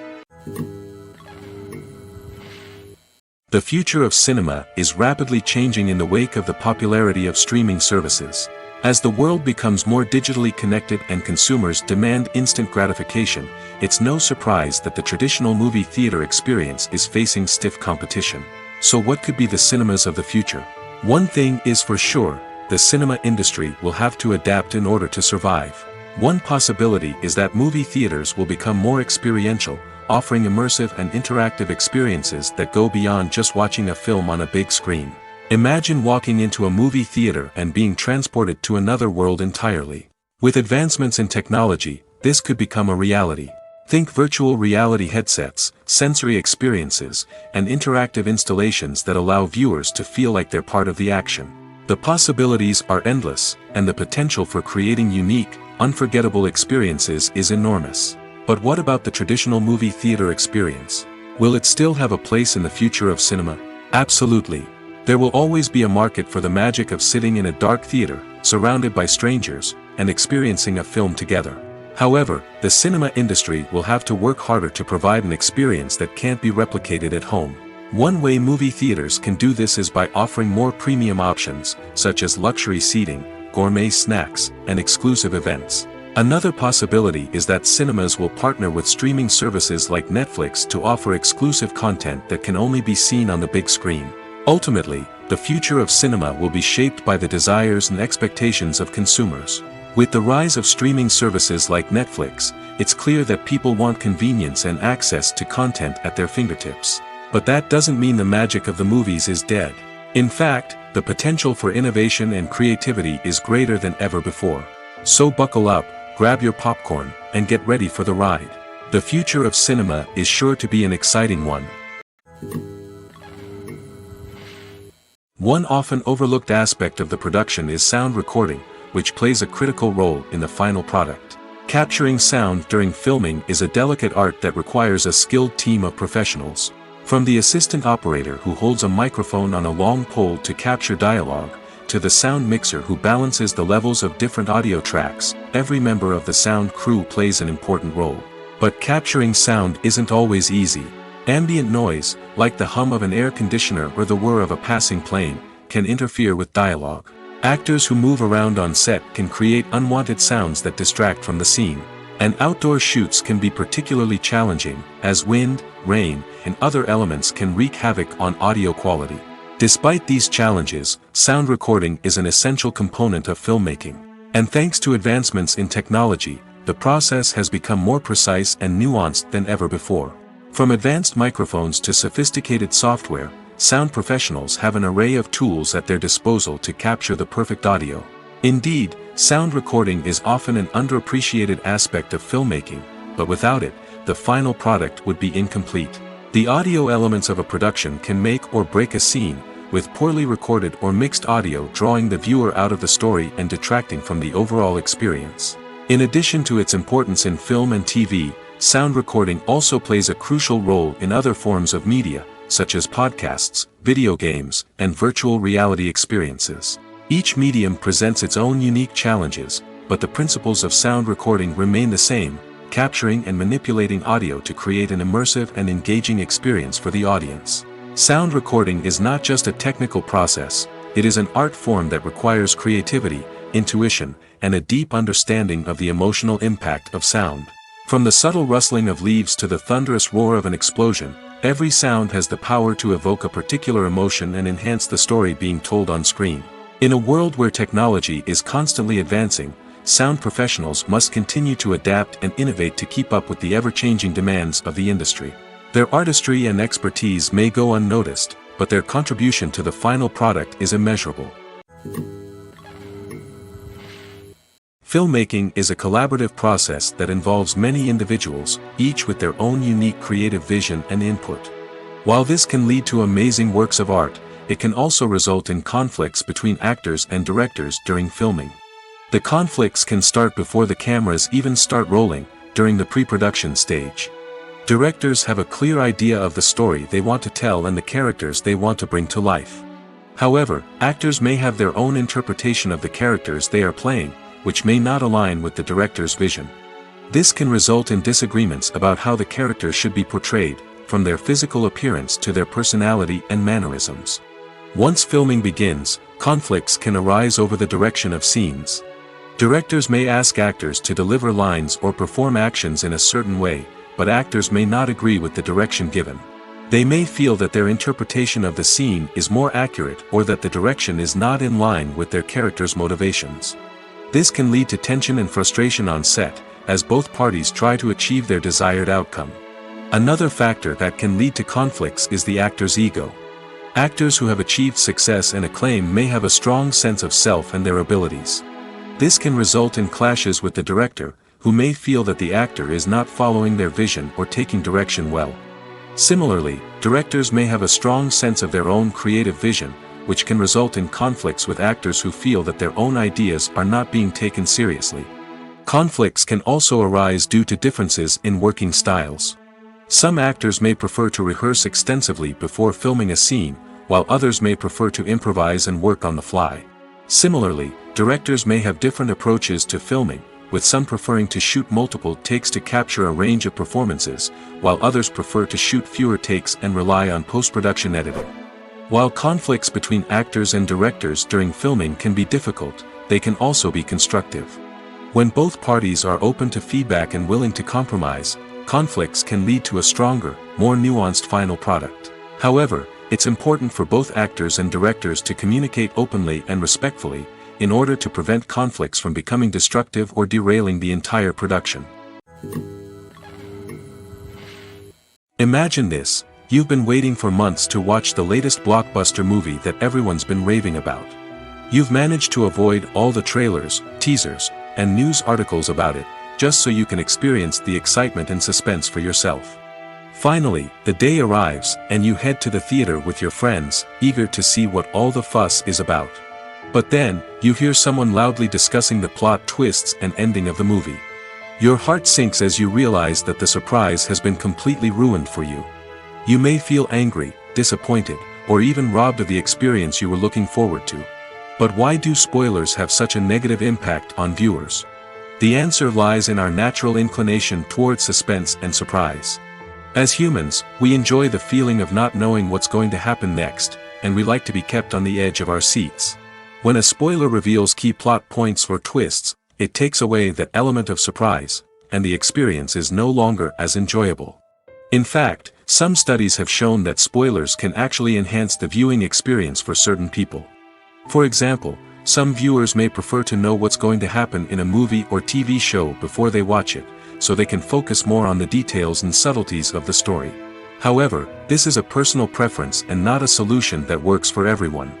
The future of cinema is rapidly changing in the wake of the popularity of streaming services. As the world becomes more digitally connected and consumers demand instant gratification, it's no surprise that the traditional movie theater experience is facing stiff competition. So what could be the cinemas of the future? One thing is for sure, the cinema industry will have to adapt in order to survive. One possibility is that movie theaters will become more experiential, offering immersive and interactive experiences that go beyond just watching a film on a big screen. Imagine walking into a movie theater and being transported to another world entirely. With advancements in technology, this could become a reality. Think virtual reality headsets, sensory experiences, and interactive installations that allow viewers to feel like they're part of the action. The possibilities are endless, and the potential for creating unique, unforgettable experiences is enormous. But what about the traditional movie theater experience? Will it still have a place in the future of cinema? Absolutely. There will always be a market for the magic of sitting in a dark theater, surrounded by strangers, and experiencing a film together. However, the cinema industry will have to work harder to provide an experience that can't be replicated at home. One way movie theaters can do this is by offering more premium options, such as luxury seating, gourmet snacks, and exclusive events. Another possibility is that cinemas will partner with streaming services like Netflix to offer exclusive content that can only be seen on the big screen. Ultimately, the future of cinema will be shaped by the desires and expectations of consumers. With the rise of streaming services like Netflix, it's clear that people want convenience and access to content at their fingertips. But that doesn't mean the magic of the movies is dead. In fact, the potential for innovation and creativity is greater than ever before. So buckle up, grab your popcorn, and get ready for the ride. The future of cinema is sure to be an exciting one. One often overlooked aspect of the production is sound recording, which plays a critical role in the final product. Capturing sound during filming is a delicate art that requires a skilled team of professionals. From the assistant operator who holds a microphone on a long pole to capture dialogue, to the sound mixer who balances the levels of different audio tracks, every member of the sound crew plays an important role. But capturing sound isn't always easy. Ambient noise, like the hum of an air conditioner or the whir of a passing plane, can interfere with dialogue. Actors who move around on set can create unwanted sounds that distract from the scene. And outdoor shoots can be particularly challenging, as wind, rain, and other elements can wreak havoc on audio quality. Despite these challenges, sound recording is an essential component of filmmaking. And thanks to advancements in technology, the process has become more precise and nuanced than ever before. From advanced microphones to sophisticated software, sound professionals have an array of tools at their disposal to capture the perfect audio. Indeed, sound recording is often an underappreciated aspect of filmmaking, but without it, the final product would be incomplete. The audio elements of a production can make or break a scene, with poorly recorded or mixed audio drawing the viewer out of the story and detracting from the overall experience. In addition to its importance in film and TV, sound recording also plays a crucial role in other forms of media, such as podcasts, video games, and virtual reality experiences. Each medium presents its own unique challenges, but the principles of sound recording remain the same, capturing and manipulating audio to create an immersive and engaging experience for the audience. Sound recording is not just a technical process, it is an art form that requires creativity, intuition, and a deep understanding of the emotional impact of sound. From the subtle rustling of leaves to the thunderous roar of an explosion, every sound has the power to evoke a particular emotion and enhance the story being told on screen. In a world where technology is constantly advancing, sound professionals must continue to adapt and innovate to keep up with the ever-changing demands of the industry. Their artistry and expertise may go unnoticed, but their contribution to the final product is immeasurable. Filmmaking is a collaborative process that involves many individuals, each with their own unique creative vision and input. While this can lead to amazing works of art, it can also result in conflicts between actors and directors during filming. The conflicts can start before the cameras even start rolling, during the pre-production stage. Directors have a clear idea of the story they want to tell and the characters they want to bring to life. However, actors may have their own interpretation of the characters they are playing, which may not align with the director's vision. This can result in disagreements about how the characters should be portrayed, from their physical appearance to their personality and mannerisms. Once filming begins, conflicts can arise over the direction of scenes. Directors may ask actors to deliver lines or perform actions in a certain way, but actors may not agree with the direction given. They may feel that their interpretation of the scene is more accurate or that the direction is not in line with their character's motivations. This can lead to tension and frustration on set, as both parties try to achieve their desired outcome. Another factor that can lead to conflicts is the actor's ego. Actors who have achieved success and acclaim may have a strong sense of self and their abilities. This can result in clashes with the director, who may feel that the actor is not following their vision or taking direction well. Similarly, directors may have a strong sense of their own creative vision, which can result in conflicts with actors who feel that their own ideas are not being taken seriously. Conflicts can also arise due to differences in working styles. Some actors may prefer to rehearse extensively before filming a scene, while others may prefer to improvise and work on the fly. Similarly, directors may have different approaches to filming, with some preferring to shoot multiple takes to capture a range of performances, while others prefer to shoot fewer takes and rely on post-production editing. While conflicts between actors and directors during filming can be difficult, they can also be constructive. When both parties are open to feedback and willing to compromise, conflicts can lead to a stronger, more nuanced final product. However, it's important for both actors and directors to communicate openly and respectfully, in order to prevent conflicts from becoming destructive or derailing the entire production. Imagine this: you've been waiting for months to watch the latest blockbuster movie that everyone's been raving about. You've managed to avoid all the trailers, teasers, and news articles about it, just so you can experience the excitement and suspense for yourself. Finally, the day arrives, and you head to the theater with your friends, eager to see what all the fuss is about. But then, you hear someone loudly discussing the plot twists and ending of the movie. Your heart sinks as you realize that the surprise has been completely ruined for you. You may feel angry, disappointed, or even robbed of the experience you were looking forward to. But why do spoilers have such a negative impact on viewers? The answer lies in our natural inclination toward suspense and surprise. As humans, we enjoy the feeling of not knowing what's going to happen next, and we like to be kept on the edge of our seats. When a spoiler reveals key plot points or twists, it takes away that element of surprise, and the experience is no longer as enjoyable. In fact, some studies have shown that spoilers can actually enhance the viewing experience for certain people. For example, some viewers may prefer to know what's going to happen in a movie or TV show before they watch it, so they can focus more on the details and subtleties of the story. However, this is a personal preference and not a solution that works for everyone.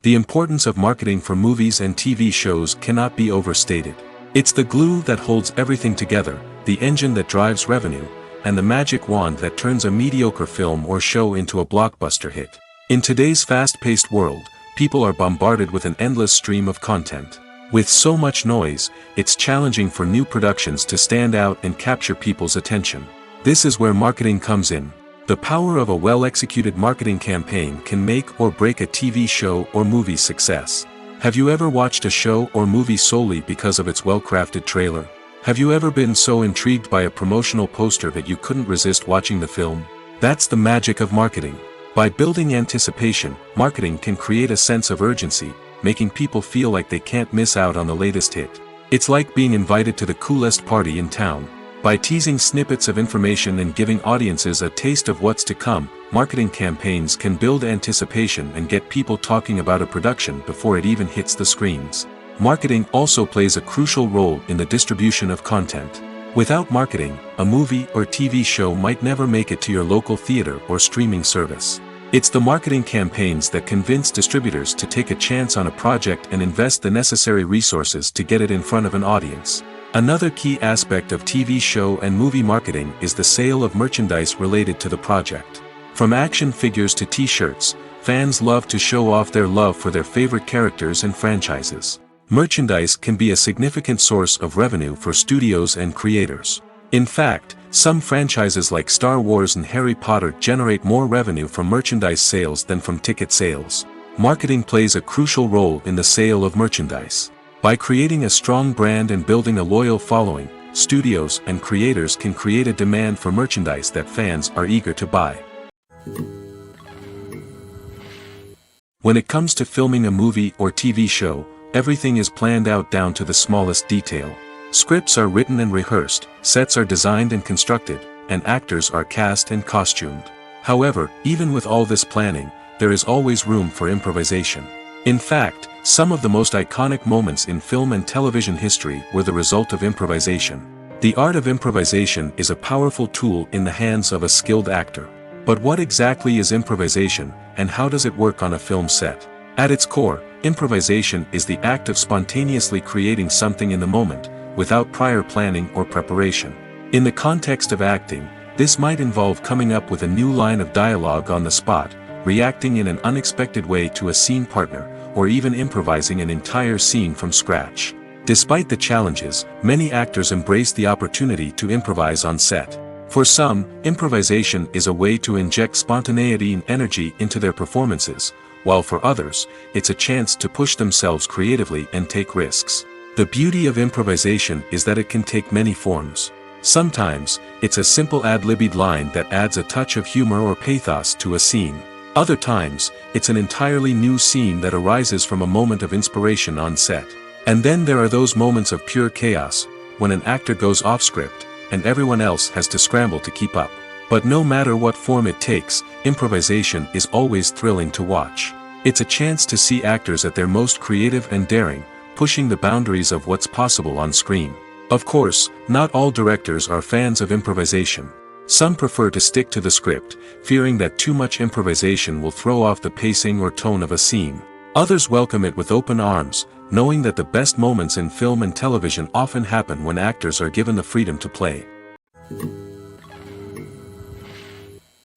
The importance of marketing for movies and TV shows cannot be overstated. It's the glue that holds everything together, the engine that drives revenue, and the magic wand that turns a mediocre film or show into a blockbuster hit. In today's fast-paced world, people are bombarded with an endless stream of content. With so much noise, it's challenging for new productions to stand out and capture people's attention. This is where marketing comes in. The power of a well-executed marketing campaign can make or break a TV show or movie's success. Have you ever watched a show or movie solely because of its well-crafted trailer? Have you ever been so intrigued by a promotional poster that you couldn't resist watching the film? That's the magic of marketing. By building anticipation, marketing can create a sense of urgency, making people feel like they can't miss out on the latest hit. It's like being invited to the coolest party in town. By teasing snippets of information and giving audiences a taste of what's to come, marketing campaigns can build anticipation and get people talking about a production before it even hits the screens. Marketing also plays a crucial role in the distribution of content. Without marketing, a movie or TV show might never make it to your local theater or streaming service. It's the marketing campaigns that convince distributors to take a chance on a project and invest the necessary resources to get it in front of an audience. Another key aspect of TV show and movie marketing is the sale of merchandise related to the project. From action figures to t-shirts, fans love to show off their love for their favorite characters and franchises. Merchandise can be a significant source of revenue for studios and creators. In fact, some franchises like Star Wars and Harry Potter generate more revenue from merchandise sales than from ticket sales. Marketing plays a crucial role in the sale of merchandise. By creating a strong brand and building a loyal following, studios and creators can create a demand for merchandise that fans are eager to buy. When it comes to filming a movie or TV show, everything is planned out down to the smallest detail. Scripts are written and rehearsed, sets are designed and constructed, and actors are cast and costumed. However, even with all this planning, there is always room for improvisation. In fact, some of the most iconic moments in film and television history were the result of improvisation. The art of improvisation is a powerful tool in the hands of a skilled actor. But what exactly is improvisation, and how does it work on a film set? At its core, improvisation is the act of spontaneously creating something in the moment, without prior planning or preparation. In the context of acting, this might involve coming up with a new line of dialogue on the spot, reacting in an unexpected way to a scene partner, or even improvising an entire scene from scratch. Despite the challenges, many actors embrace the opportunity to improvise on set. For some, improvisation is a way to inject spontaneity and energy into their performances, while for others, it's a chance to push themselves creatively and take risks. The beauty of improvisation is that it can take many forms. Sometimes, it's a simple ad-libbed line that adds a touch of humor or pathos to a scene. Other times, it's an entirely new scene that arises from a moment of inspiration on set. And then there are those moments of pure chaos, when an actor goes off script, and everyone else has to scramble to keep up. But no matter what form it takes, improvisation is always thrilling to watch. It's a chance to see actors at their most creative and daring, pushing the boundaries of what's possible on screen. Of course, not all directors are fans of improvisation. Some prefer to stick to the script, fearing that too much improvisation will throw off the pacing or tone of a scene. Others welcome it with open arms, knowing that the best moments in film and television often happen when actors are given the freedom to play.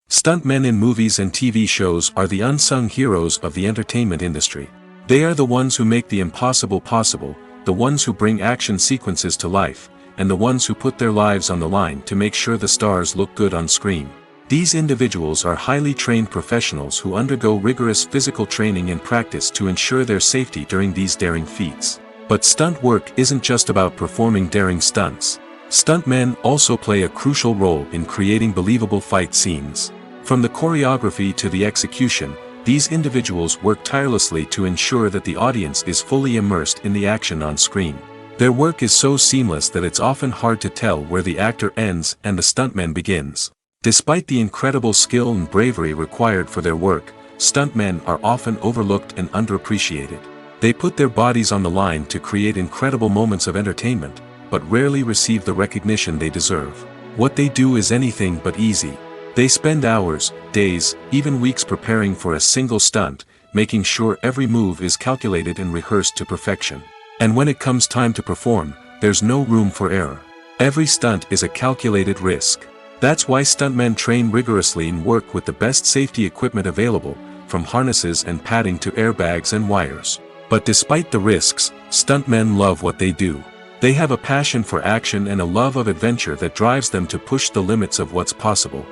Stuntmen in movies and TV shows are the unsung heroes of the entertainment industry. They are the ones who make the impossible possible, the ones who bring action sequences to life, and the ones who put their lives on the line to make sure the stars look good on screen. These individuals are highly trained professionals who undergo rigorous physical training and practice to ensure their safety during these daring feats. But stunt work isn't just about performing daring stunts. Stuntmen also play a crucial role in creating believable fight scenes. From the choreography to the execution, these individuals work tirelessly to ensure that the audience is fully immersed in the action on screen. Their work is so seamless that it's often hard to tell where the actor ends and the stuntman begins. Despite the incredible skill and bravery required for their work, stuntmen are often overlooked and underappreciated. They put their bodies on the line to create incredible moments of entertainment, but rarely receive the recognition they deserve. What they do is anything but easy. They spend hours, days, even weeks preparing for a single stunt, making sure every move is calculated and rehearsed to perfection. And when it comes time to perform, there's no room for error. Every stunt is a calculated risk. That's why stuntmen train rigorously and work with the best safety equipment available, from harnesses and padding to airbags and wires. But despite the risks, stuntmen love what they do. They have a passion for action and a love of adventure that drives them to push the limits of what's possible.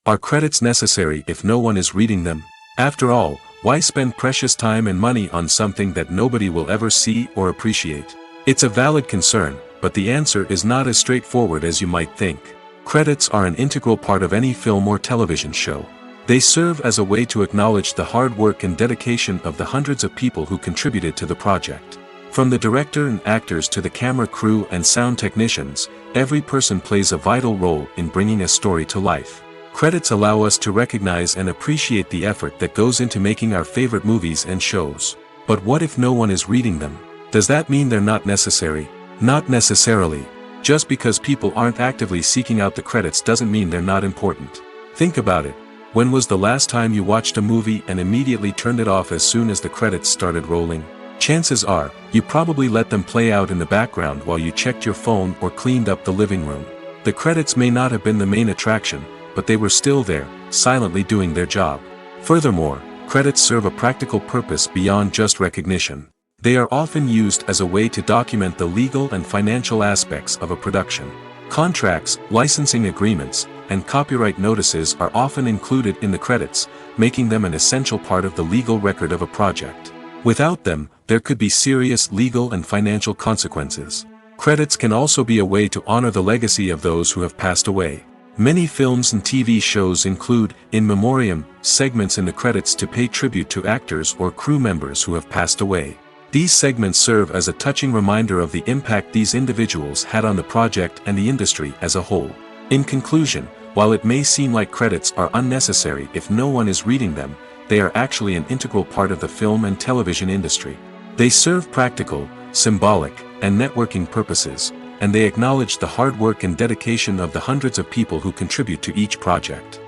Are credits necessary if no one is reading them? After all, why spend precious time and money on something that nobody will ever see or appreciate? It's a valid concern, but the answer is not as straightforward as you might think. Credits are an integral part of any film or television show. They serve as a way to acknowledge the hard work and dedication of the hundreds of people who contributed to the project. From the director and actors to the camera crew and sound technicians, every person plays a vital role in bringing a story to life. Credits allow us to recognize and appreciate the effort that goes into making our favorite movies and shows. But what if no one is reading them? Does that mean they're not necessary? Not necessarily. Just because people aren't actively seeking out the credits doesn't mean they're not important. Think about it. When was the last time you watched a movie and immediately turned it off as soon as the credits started rolling? Chances are, you probably let them play out in the background while you checked your phone or cleaned up the living room. The credits may not have been the main attraction, but they were still there, silently doing their job. Furthermore, credits serve a practical purpose beyond just recognition. They are often used as a way to document the legal and financial aspects of a production. Contracts, licensing agreements, and copyright notices are often included in the credits, making them an essential part of the legal record of a project. Without them, there could be serious legal and financial consequences. Credits can also be a way to honor the legacy of those who have passed away. Many films and TV shows include, in memoriam, segments in the credits to pay tribute to actors or crew members who have passed away. These segments serve as a touching reminder of the impact these individuals had on the project and the industry as a whole. In conclusion, while it may seem like credits are unnecessary if no one is reading them, they are actually an integral part of the film and television industry. They serve practical, symbolic, and networking purposes, and they acknowledge the hard work and dedication of the hundreds of people who contribute to each project.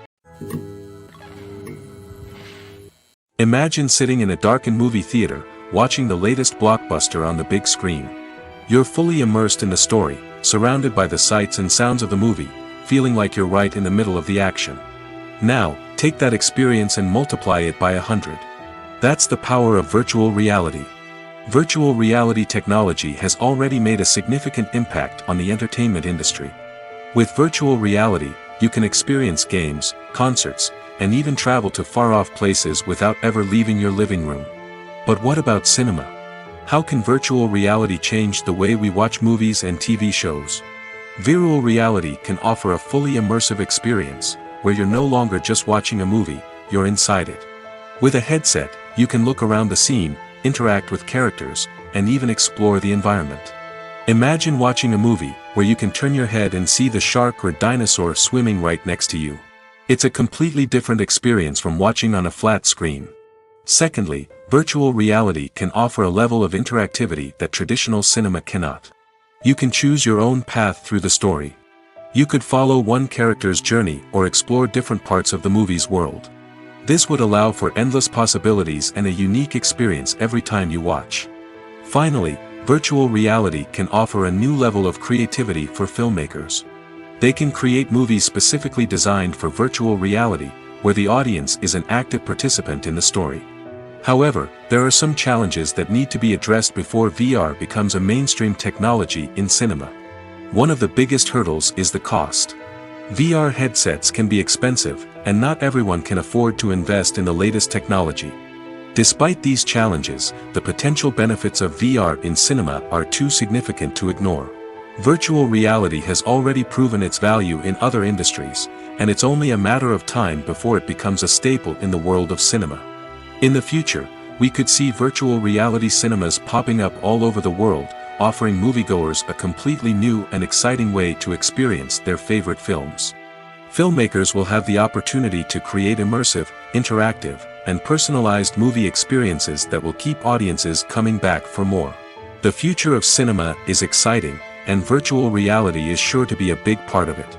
Imagine sitting in a darkened movie theater, watching the latest blockbuster on the big screen. You're fully immersed in the story, surrounded by the sights and sounds of the movie, feeling like you're right in the middle of the action. Now, take that experience and multiply it by 100. That's the power of virtual reality. Virtual reality technology has already made a significant impact on the entertainment industry. With virtual reality, you can experience games, concerts, and even travel to far-off places without ever leaving your living room. But what about cinema? How can virtual reality change the way we watch movies and TV shows? Virtual reality can offer a fully immersive experience, where you're no longer just watching a movie, you're inside it. With a headset, you can look around the scene, interact with characters, and even explore the environment. Imagine watching a movie, where you can turn your head and see the shark or dinosaur swimming right next to you. It's a completely different experience from watching on a flat screen. Secondly, virtual reality can offer a level of interactivity that traditional cinema cannot. You can choose your own path through the story. You could follow one character's journey or explore different parts of the movie's world. This would allow for endless possibilities and a unique experience every time you watch. Finally, virtual reality can offer a new level of creativity for filmmakers. They can create movies specifically designed for virtual reality, where the audience is an active participant in the story. However, there are some challenges that need to be addressed before VR becomes a mainstream technology in cinema. One of the biggest hurdles is the cost. VR headsets can be expensive, and not everyone can afford to invest in the latest technology. Despite these challenges, the potential benefits of VR in cinema are too significant to ignore. Virtual reality has already proven its value in other industries, and it's only a matter of time before it becomes a staple in the world of cinema. In the future, we could see virtual reality cinemas popping up all over the world, offering moviegoers a completely new and exciting way to experience their favorite films. Filmmakers will have the opportunity to create immersive, interactive, and personalized movie experiences that will keep audiences coming back for more. The future of cinema is exciting, and virtual reality is sure to be a big part of it.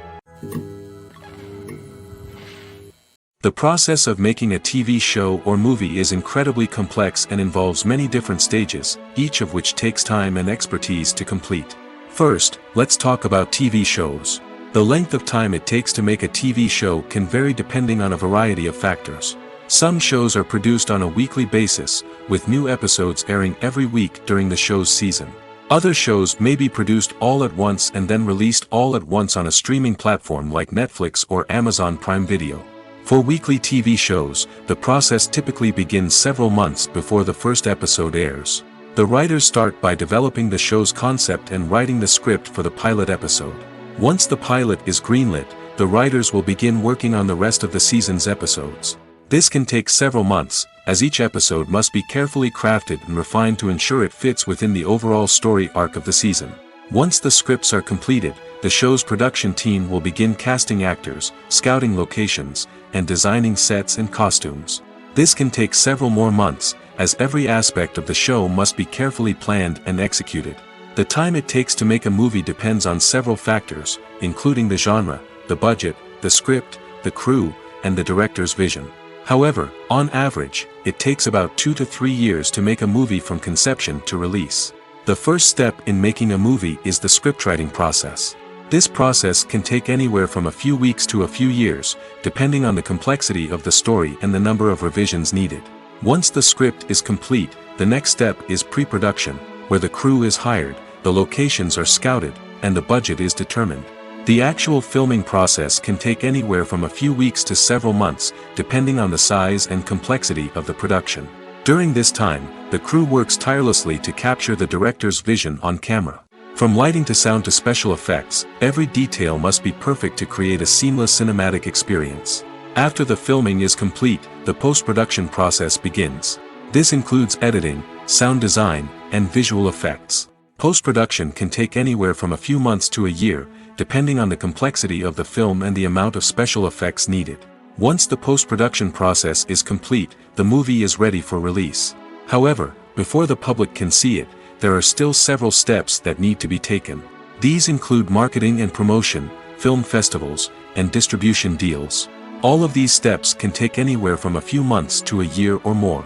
The process of making a TV show or movie is incredibly complex and involves many different stages, each of which takes time and expertise to complete. First, let's talk about TV shows. The length of time it takes to make a TV show can vary depending on a variety of factors. Some shows are produced on a weekly basis, with new episodes airing every week during the show's season. Other shows may be produced all at once and then released all at once on a streaming platform like Netflix or Amazon Prime Video. For weekly TV shows, the process typically begins several months before the first episode airs. The writers start by developing the show's concept and writing the script for the pilot episode. Once the pilot is greenlit, the writers will begin working on the rest of the season's episodes. This can take several months, as each episode must be carefully crafted and refined to ensure it fits within the overall story arc of the season. Once the scripts are completed, the show's production team will begin casting actors, scouting locations, and designing sets and costumes. This can take several more months, as every aspect of the show must be carefully planned and executed. The time it takes to make a movie depends on several factors, including the genre, the budget, the script, the crew, and the director's vision. However, on average, it takes about 2 to 3 years to make a movie from conception to release. The first step in making a movie is the scriptwriting process. This process can take anywhere from a few weeks to a few years, depending on the complexity of the story and the number of revisions needed. Once the script is complete, the next step is pre-production, where the crew is hired, the locations are scouted, and the budget is determined. The actual filming process can take anywhere from a few weeks to several months, depending on the size and complexity of the production. During this time, the crew works tirelessly to capture the director's vision on camera. From lighting to sound to special effects, every detail must be perfect to create a seamless cinematic experience. After the filming is complete, the post-production process begins. This includes editing, sound design, and visual effects. Post-production can take anywhere from a few months to a year, depending on the complexity of the film and the amount of special effects needed. Once the post-production process is complete, the movie is ready for release. However, before the public can see it, there are still several steps that need to be taken. These include marketing and promotion, film festivals, and distribution deals. All of these steps can take anywhere from a few months to a year or more.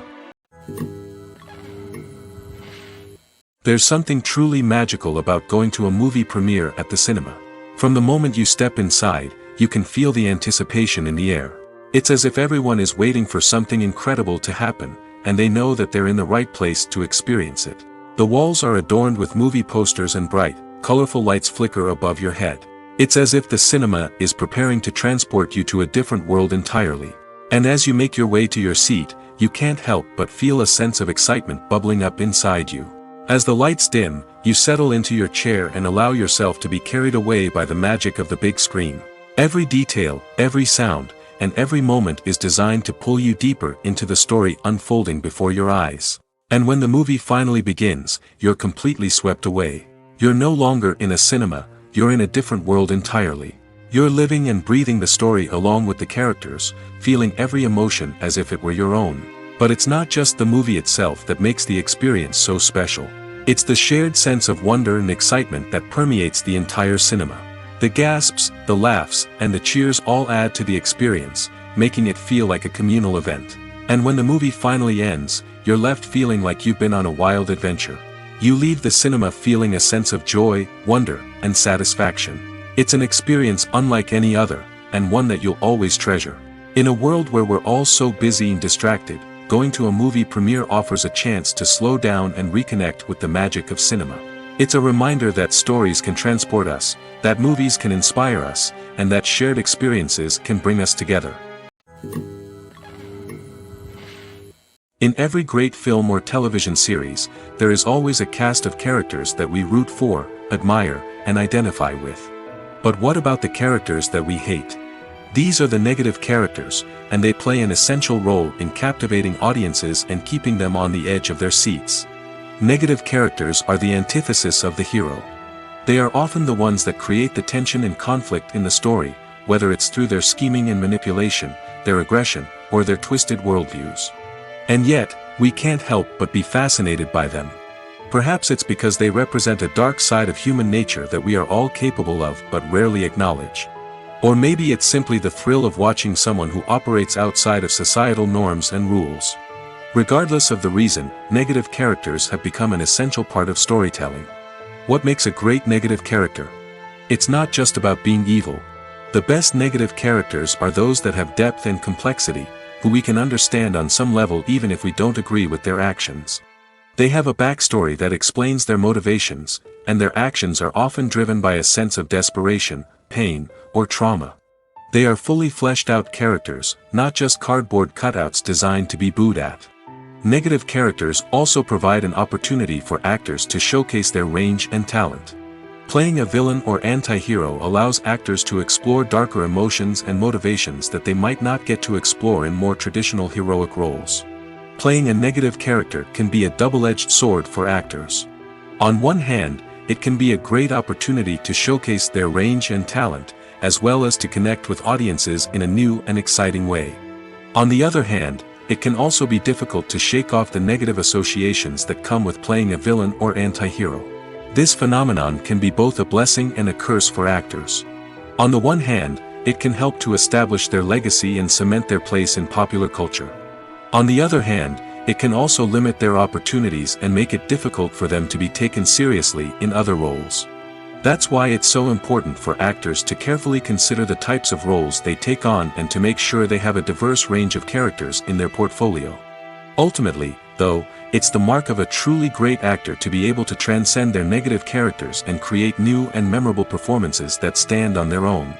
There's something truly magical about going to a movie premiere at the cinema. From the moment you step inside, you can feel the anticipation in the air. It's as if everyone is waiting for something incredible to happen, and they know that they're in the right place to experience it. The walls are adorned with movie posters and bright, colorful lights flicker above your head. It's as if the cinema is preparing to transport you to a different world entirely. And as you make your way to your seat, you can't help but feel a sense of excitement bubbling up inside you. As the lights dim, you settle into your chair and allow yourself to be carried away by the magic of the big screen. Every detail, every sound, and every moment is designed to pull you deeper into the story unfolding before your eyes. And when the movie finally begins, you're completely swept away. You're no longer in a cinema, you're in a different world entirely. You're living and breathing the story along with the characters, feeling every emotion as if it were your own. But it's not just the movie itself that makes the experience so special. It's the shared sense of wonder and excitement that permeates the entire cinema. The gasps, the laughs, and the cheers all add to the experience, making it feel like a communal event. And when the movie finally ends, you're left feeling like you've been on a wild adventure. You leave the cinema feeling a sense of joy, wonder, and satisfaction. It's an experience unlike any other, and one that you'll always treasure. In a world where we're all so busy and distracted, going to a movie premiere offers a chance to slow down and reconnect with the magic of cinema. It's a reminder that stories can transport us, that movies can inspire us, and that shared experiences can bring us together. In every great film or television series, there is always a cast of characters that we root for, admire, and identify with. But what about the characters that we hate? These are the negative characters, and they play an essential role in captivating audiences and keeping them on the edge of their seats. Negative characters are the antithesis of the hero. They are often the ones that create the tension and conflict in the story, whether it's through their scheming and manipulation, their aggression, or their twisted worldviews. And yet, we can't help but be fascinated by them. Perhaps it's because they represent a dark side of human nature that we are all capable of but rarely acknowledge. Or maybe it's simply the thrill of watching someone who operates outside of societal norms and rules. Regardless of the reason, negative characters have become an essential part of storytelling. What makes a great negative character? It's not just about being evil. The best negative characters are those that have depth and complexity, who we can understand on some level even if we don't agree with their actions. They have a backstory that explains their motivations, and their actions are often driven by a sense of desperation, pain, or trauma. They are fully fleshed out characters, not just cardboard cutouts designed to be booed at. Negative characters also provide an opportunity for actors to showcase their range and talent. Playing a villain or anti-hero allows actors to explore darker emotions and motivations that they might not get to explore in more traditional heroic roles. Playing a negative character can be a double-edged sword for actors. On one hand, it can be a great opportunity to showcase their range and talent, as well as to connect with audiences in a new and exciting way. On the other hand, it can also be difficult to shake off the negative associations that come with playing a villain or anti-hero. This phenomenon can be both a blessing and a curse for actors. On the one hand, it can help to establish their legacy and cement their place in popular culture. On the other hand, it can also limit their opportunities and make it difficult for them to be taken seriously in other roles. That's why it's so important for actors to carefully consider the types of roles they take on and to make sure they have a diverse range of characters in their portfolio. Ultimately, though, it's the mark of a truly great actor to be able to transcend their negative characters and create new and memorable performances that stand on their own.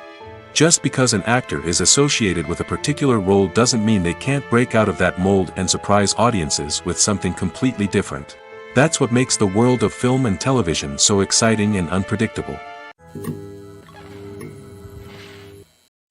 Just because an actor is associated with a particular role doesn't mean they can't break out of that mold and surprise audiences with something completely different. That's what makes the world of film and television so exciting and unpredictable.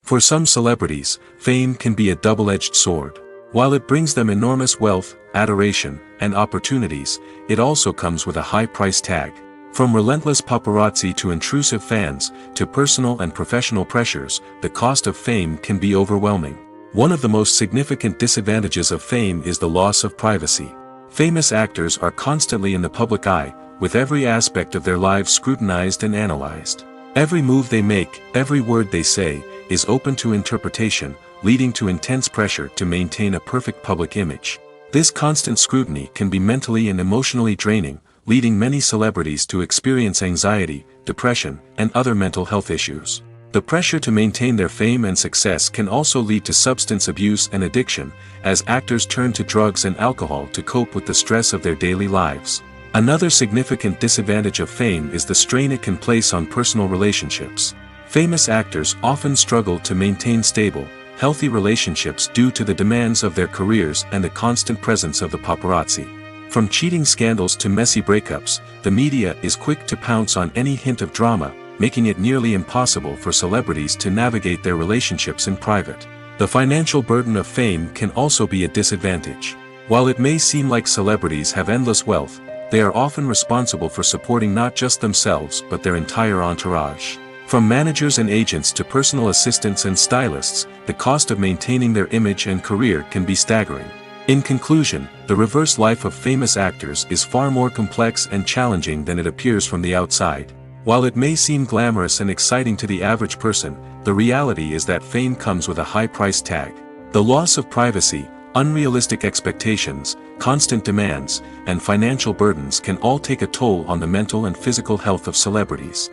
For some celebrities, fame can be a double-edged sword. While it brings them enormous wealth, adoration, and opportunities, it also comes with a high price tag. From relentless paparazzi to intrusive fans, to personal and professional pressures, the cost of fame can be overwhelming. One of the most significant disadvantages of fame is the loss of privacy. Famous actors are constantly in the public eye, with every aspect of their lives scrutinized and analyzed. Every move they make, every word they say, is open to interpretation, leading to intense pressure to maintain a perfect public image. This constant scrutiny can be mentally and emotionally draining, leading many celebrities to experience anxiety, depression, and other mental health issues. The pressure to maintain their fame and success can also lead to substance abuse and addiction, as actors turn to drugs and alcohol to cope with the stress of their daily lives. Another significant disadvantage of fame is the strain it can place on personal relationships. Famous actors often struggle to maintain stable, healthy relationships due to the demands of their careers and the constant presence of the paparazzi. From cheating scandals to messy breakups, the media is quick to pounce on any hint of drama, making it nearly impossible for celebrities to navigate their relationships in private. The financial burden of fame can also be a disadvantage. While it may seem like celebrities have endless wealth, they are often responsible for supporting not just themselves but their entire entourage. From managers and agents to personal assistants and stylists, the cost of maintaining their image and career can be staggering. In conclusion, the reverse life of famous actors is far more complex and challenging than it appears from the outside. While it may seem glamorous and exciting to the average person, the reality is that fame comes with a high price tag. The loss of privacy, unrealistic expectations, constant demands, and financial burdens can all take a toll on the mental and physical health of celebrities.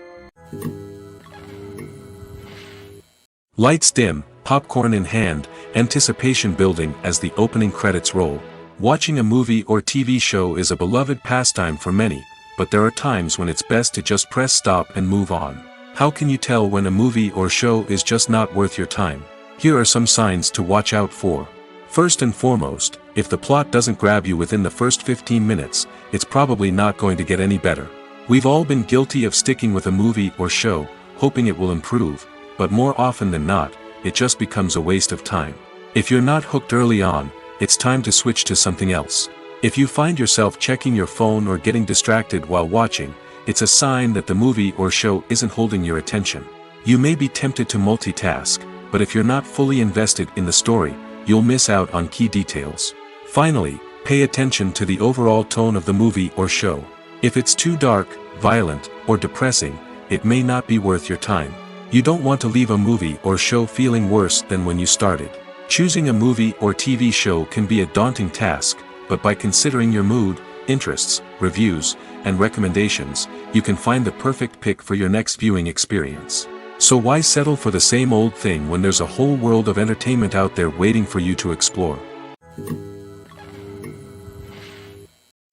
Lights dim, popcorn in hand, anticipation building as the opening credits roll. Watching a movie or TV show is a beloved pastime for many, but there are times when it's best to just press stop and move on. How can you tell when a movie or show is just not worth your time? Here are some signs to watch out for. First and foremost, if the plot doesn't grab you within the first 15 minutes, it's probably not going to get any better. We've all been guilty of sticking with a movie or show, hoping it will improve, but more often than not, it just becomes a waste of time. If you're not hooked early on, it's time to switch to something else. If you find yourself checking your phone or getting distracted while watching, it's a sign that the movie or show isn't holding your attention. You may be tempted to multitask, but if you're not fully invested in the story, you'll miss out on key details. Finally, pay attention to the overall tone of the movie or show. If it's too dark, violent, or depressing, it may not be worth your time. You don't want to leave a movie or show feeling worse than when you started. Choosing a movie or TV show can be a daunting task, but by considering your mood, interests, reviews, and recommendations, you can find the perfect pick for your next viewing experience. So why settle for the same old thing when there's a whole world of entertainment out there waiting for you to explore?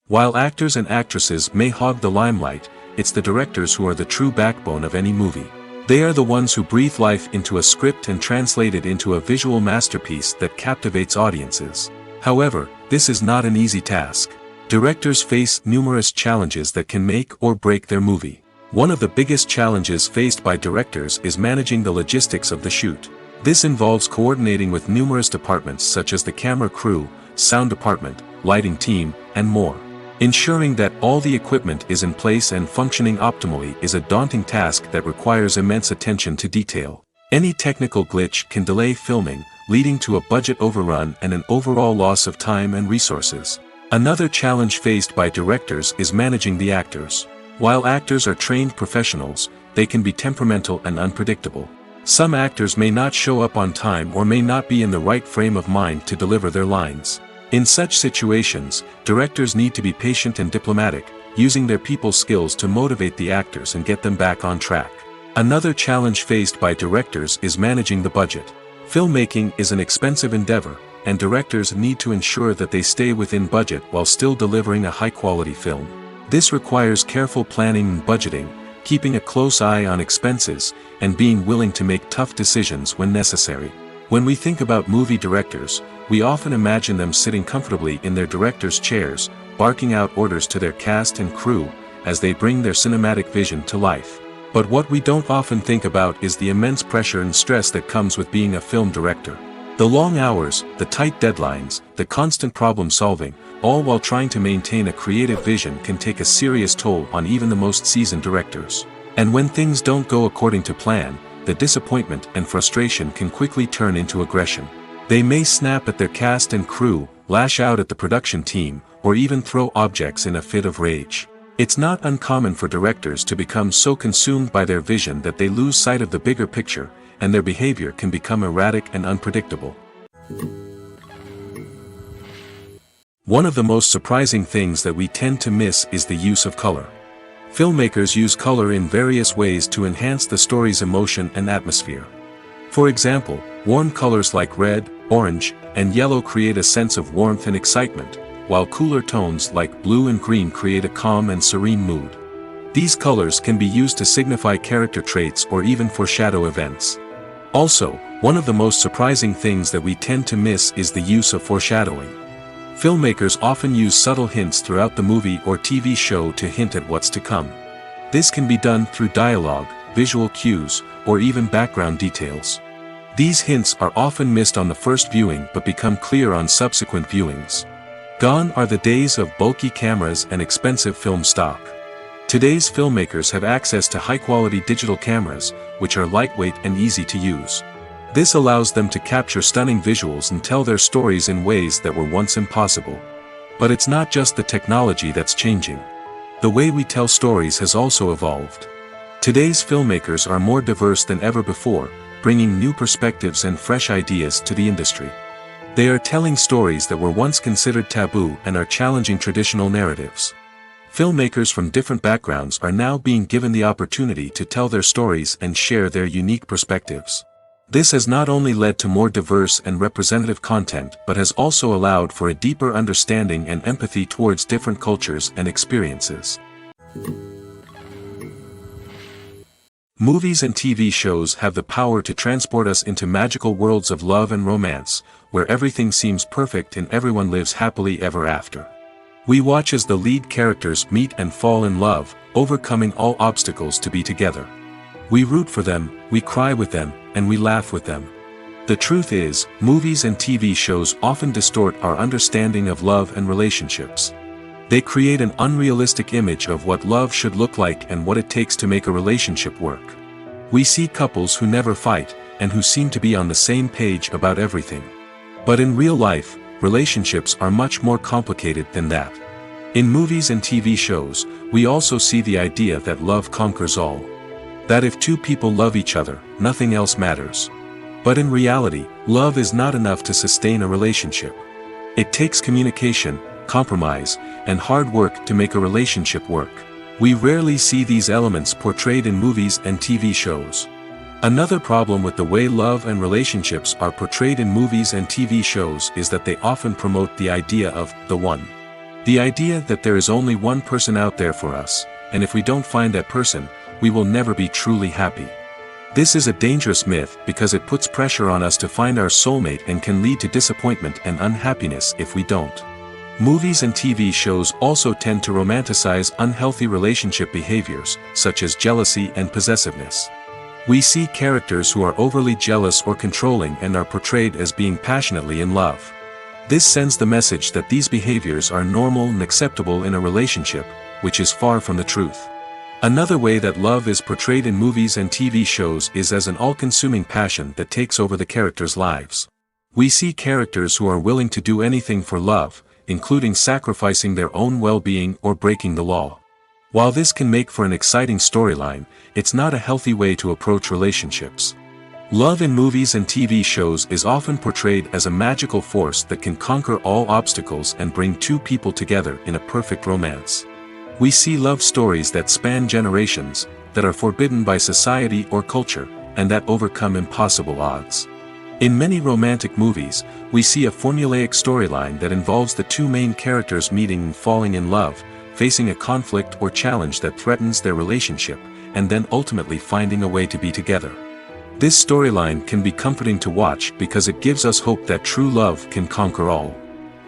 While actors and actresses may hog the limelight, it's the directors who are the true backbone of any movie. They are the ones who breathe life into a script and translate it into a visual masterpiece that captivates audiences. However, this is not an easy task. Directors face numerous challenges that can make or break their movie. One of the biggest challenges faced by directors is managing the logistics of the shoot. This involves coordinating with numerous departments such as the camera crew, sound department, lighting team, and more. Ensuring that all the equipment is in place and functioning optimally is a daunting task that requires immense attention to detail. Any technical glitch can delay filming, leading to a budget overrun and an overall loss of time and resources. Another challenge faced by directors is managing the actors. While actors are trained professionals, they can be temperamental and unpredictable. Some actors may not show up on time or may not be in the right frame of mind to deliver their lines. In such situations, directors need to be patient and diplomatic, using their people skills to motivate the actors and get them back on track. Another challenge faced by directors is managing the budget. Filmmaking is an expensive endeavor, and directors need to ensure that they stay within budget while still delivering a high-quality film. This requires careful planning and budgeting, keeping a close eye on expenses, and being willing to make tough decisions when necessary. When we think about movie directors, we often imagine them sitting comfortably in their director's chairs, barking out orders to their cast and crew, as they bring their cinematic vision to life. But what we don't often think about is the immense pressure and stress that comes with being a film director. The long hours, the tight deadlines, the constant problem solving, all while trying to maintain a creative vision can take a serious toll on even the most seasoned directors. And when things don't go according to plan, the disappointment and frustration can quickly turn into aggression. They may snap at their cast and crew, lash out at the production team, or even throw objects in a fit of rage. It's not uncommon for directors to become so consumed by their vision that they lose sight of the bigger picture, and their behavior can become erratic and unpredictable. One of the most surprising things that we tend to miss is the use of color. Filmmakers use color in various ways to enhance the story's emotion and atmosphere. For example, warm colors like red, orange, and yellow create a sense of warmth and excitement, while cooler tones like blue and green create a calm and serene mood. These colors can be used to signify character traits or even foreshadow events. Also, one of the most surprising things that we tend to miss is the use of foreshadowing. Filmmakers often use subtle hints throughout the movie or TV show to hint at what's to come. This can be done through dialogue, visual cues, or even background details. These hints are often missed on the first viewing but become clear on subsequent viewings. Gone are the days of bulky cameras and expensive film stock. Today's filmmakers have access to high-quality digital cameras, which are lightweight and easy to use. This allows them to capture stunning visuals and tell their stories in ways that were once impossible. But it's not just the technology that's changing. The way we tell stories has also evolved. Today's filmmakers are more diverse than ever before, bringing new perspectives and fresh ideas to the industry. They are telling stories that were once considered taboo and are challenging traditional narratives. Filmmakers from different backgrounds are now being given the opportunity to tell their stories and share their unique perspectives. This has not only led to more diverse and representative content but has also allowed for a deeper understanding and empathy towards different cultures and experiences. Movies and TV shows have the power to transport us into magical worlds of love and romance, where everything seems perfect and everyone lives happily ever after. We watch as the lead characters meet and fall in love, overcoming all obstacles to be together. We root for them, we cry with them, and we laugh with them. The truth is, movies and TV shows often distort our understanding of love and relationships. They create an unrealistic image of what love should look like and what it takes to make a relationship work. We see couples who never fight, and who seem to be on the same page about everything. But in real life, relationships are much more complicated than that. In movies and TV shows, we also see the idea that love conquers all. That if two people love each other, nothing else matters. But in reality, love is not enough to sustain a relationship. It takes communication, compromise, and hard work to make a relationship work. We rarely see these elements portrayed in movies and TV shows. Another problem with the way love and relationships are portrayed in movies and TV shows is that they often promote the idea of the one. The idea that there is only one person out there for us, and if we don't find that person, we will never be truly happy. This is a dangerous myth because it puts pressure on us to find our soulmate and can lead to disappointment and unhappiness if we don't. Movies and TV shows also tend to romanticize unhealthy relationship behaviors, such as jealousy and possessiveness. We see characters who are overly jealous or controlling and are portrayed as being passionately in love. This sends the message that these behaviors are normal and acceptable in a relationship, which is far from the truth. Another way that love is portrayed in movies and TV shows is as an all-consuming passion that takes over the characters' lives. We see characters who are willing to do anything for love, including sacrificing their own well-being or breaking the law. While this can make for an exciting storyline, it's not a healthy way to approach relationships. Love in movies and TV shows is often portrayed as a magical force that can conquer all obstacles and bring two people together in a perfect romance. We see love stories that span generations, that are forbidden by society or culture, and that overcome impossible odds. In many romantic movies, we see a formulaic storyline that involves the two main characters meeting and falling in love, facing a conflict or challenge that threatens their relationship, and then ultimately finding a way to be together. This storyline can be comforting to watch because it gives us hope that true love can conquer all.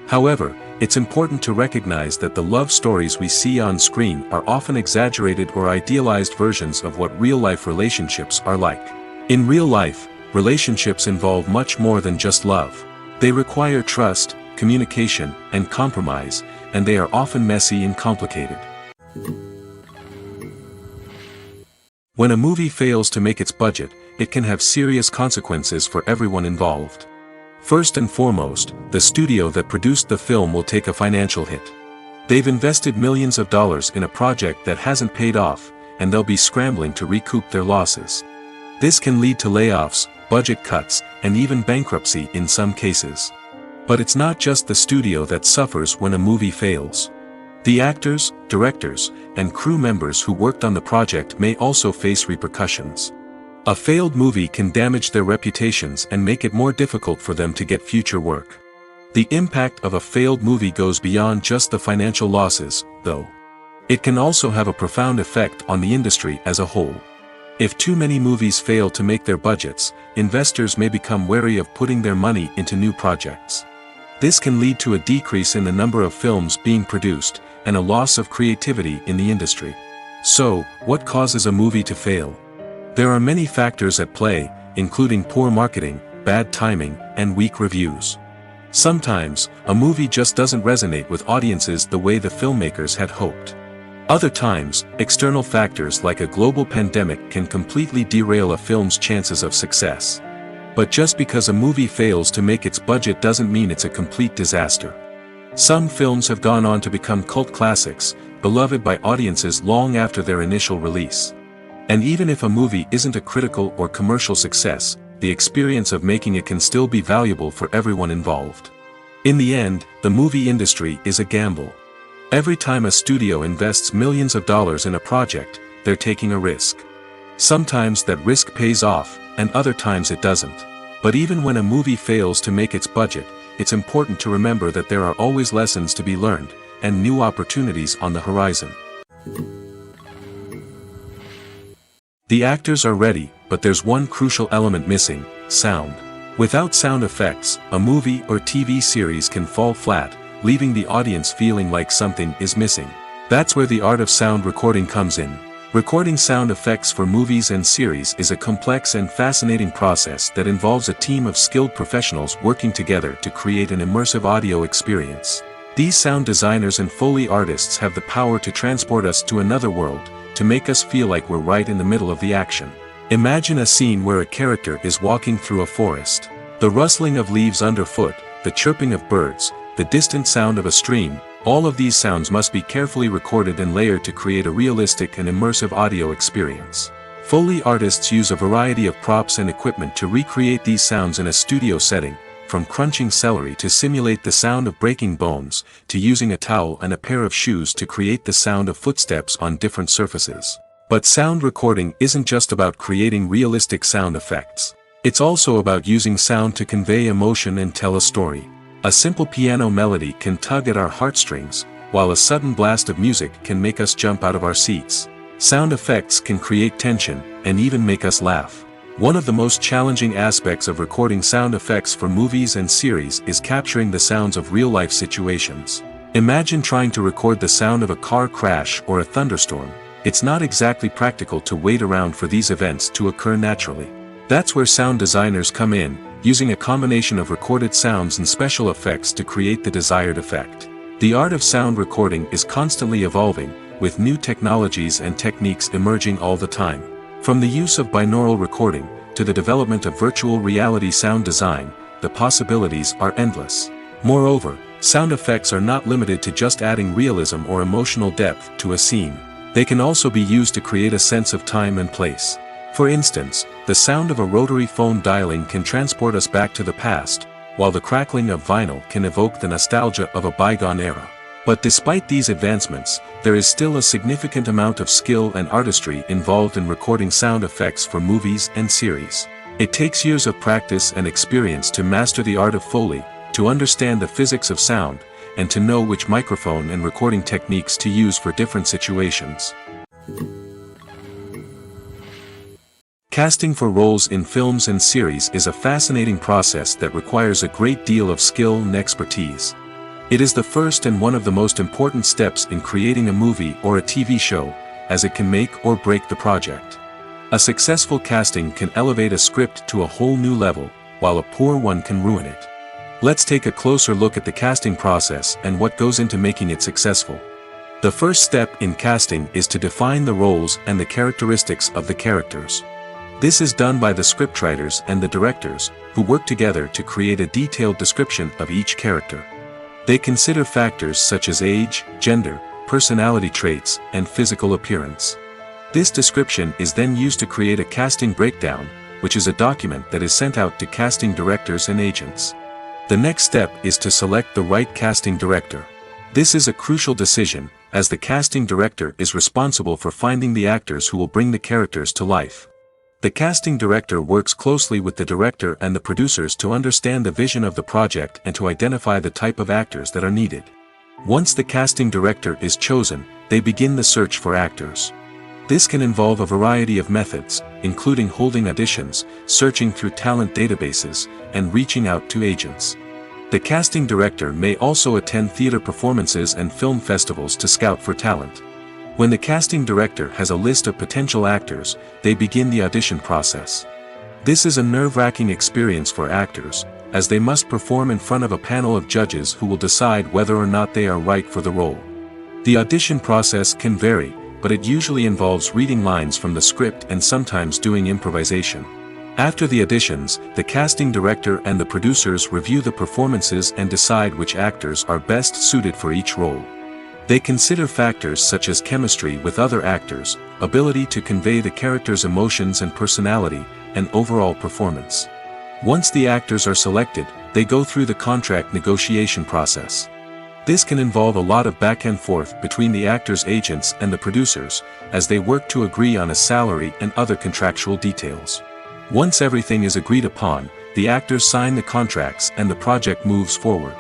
However, it's important to recognize that the love stories we see on screen are often exaggerated or idealized versions of what real-life relationships are like. In real life, relationships involve much more than just love. They require trust, communication, and compromise, and they are often messy and complicated. When a movie fails to make its budget, it can have serious consequences for everyone involved. First and foremost, the studio that produced the film will take a financial hit. They've invested millions of dollars in a project that hasn't paid off, and they'll be scrambling to recoup their losses. This can lead to layoffs, budget cuts, and even bankruptcy in some cases. But it's not just the studio that suffers when a movie fails. The actors, directors, and crew members who worked on the project may also face repercussions. A failed movie can damage their reputations and make it more difficult for them to get future work. The impact of a failed movie goes beyond just the financial losses, though. It can also have a profound effect on the industry as a whole. If too many movies fail to make their budgets, investors may become wary of putting their money into new projects. This can lead to a decrease in the number of films being produced, and a loss of creativity in the industry. So, what causes a movie to fail? There are many factors at play, including poor marketing, bad timing, and weak reviews. Sometimes, a movie just doesn't resonate with audiences the way the filmmakers had hoped. Other times, external factors like a global pandemic can completely derail a film's chances of success. But just because a movie fails to make its budget doesn't mean it's a complete disaster. Some films have gone on to become cult classics, beloved by audiences long after their initial release. And even if a movie isn't a critical or commercial success, the experience of making it can still be valuable for everyone involved. In the end, the movie industry is a gamble. Every time a studio invests millions of dollars in a project, they're taking a risk. Sometimes that risk pays off, and other times it doesn't. But even when a movie fails to make its budget, it's important to remember that there are always lessons to be learned, and new opportunities on the horizon. The actors are ready, but there's one crucial element missing: sound. Without sound effects, a movie or TV series can fall flat, leaving the audience feeling like something is missing. That's where the art of sound recording comes in. Recording sound effects for movies and series is a complex and fascinating process that involves a team of skilled professionals working together to create an immersive audio experience. These sound designers and Foley artists have the power to transport us to another world, to make us feel like we're right in the middle of the action. Imagine a scene where a character is walking through a forest. The rustling of leaves underfoot, the chirping of birds, the distant sound of a stream, all of these sounds must be carefully recorded and layered to create a realistic and immersive audio experience. Foley artists use a variety of props and equipment to recreate these sounds in a studio setting, from crunching celery to simulate the sound of breaking bones, to using a towel and a pair of shoes to create the sound of footsteps on different surfaces. But sound recording isn't just about creating realistic sound effects. It's also about using sound to convey emotion and tell a story. A simple piano melody can tug at our heartstrings, while a sudden blast of music can make us jump out of our seats. Sound effects can create tension, and even make us laugh. One of the most challenging aspects of recording sound effects for movies and series is capturing the sounds of real-life situations. Imagine trying to record the sound of a car crash or a thunderstorm. It's not exactly practical to wait around for these events to occur naturally. That's where sound designers come in, using a combination of recorded sounds and special effects to create the desired effect. The art of sound recording is constantly evolving, with new technologies and techniques emerging all the time. From the use of binaural recording, to the development of virtual reality sound design, the possibilities are endless. Moreover, sound effects are not limited to just adding realism or emotional depth to a scene. They can also be used to create a sense of time and place. For instance, the sound of a rotary phone dialing can transport us back to the past, while the crackling of vinyl can evoke the nostalgia of a bygone era. But despite these advancements, there is still a significant amount of skill and artistry involved in recording sound effects for movies and series. It takes years of practice and experience to master the art of Foley, to understand the physics of sound, and to know which microphone and recording techniques to use for different situations. Casting for roles in films and series is a fascinating process that requires a great deal of skill and expertise. It is the first and one of the most important steps in creating a movie or a TV show, as it can make or break the project. A successful casting can elevate a script to a whole new level, while a poor one can ruin it. Let's take a closer look at the casting process and what goes into making it successful. The first step in casting is to define the roles and the characteristics of the characters. This is done by the scriptwriters and the directors, who work together to create a detailed description of each character. They consider factors such as age, gender, personality traits, and physical appearance. This description is then used to create a casting breakdown, which is a document that is sent out to casting directors and agents. The next step is to select the right casting director. This is a crucial decision, as the casting director is responsible for finding the actors who will bring the characters to life. The casting director works closely with the director and the producers to understand the vision of the project and to identify the type of actors that are needed. Once the casting director is chosen, they begin the search for actors. This can involve a variety of methods, including holding auditions, searching through talent databases, and reaching out to agents. The casting director may also attend theater performances and film festivals to scout for talent. When the casting director has a list of potential actors, they begin the audition process. This is a nerve-wracking experience for actors, as they must perform in front of a panel of judges who will decide whether or not they are right for the role. The audition process can vary, but it usually involves reading lines from the script and sometimes doing improvisation. After the auditions, the casting director and the producers review the performances and decide which actors are best suited for each role. They consider factors such as chemistry with other actors, ability to convey the character's emotions and personality, and overall performance. Once the actors are selected, they go through the contract negotiation process. This can involve a lot of back and forth between the actors' agents and the producers, as they work to agree on a salary and other contractual details. Once everything is agreed upon, the actors sign the contracts and the project moves forward.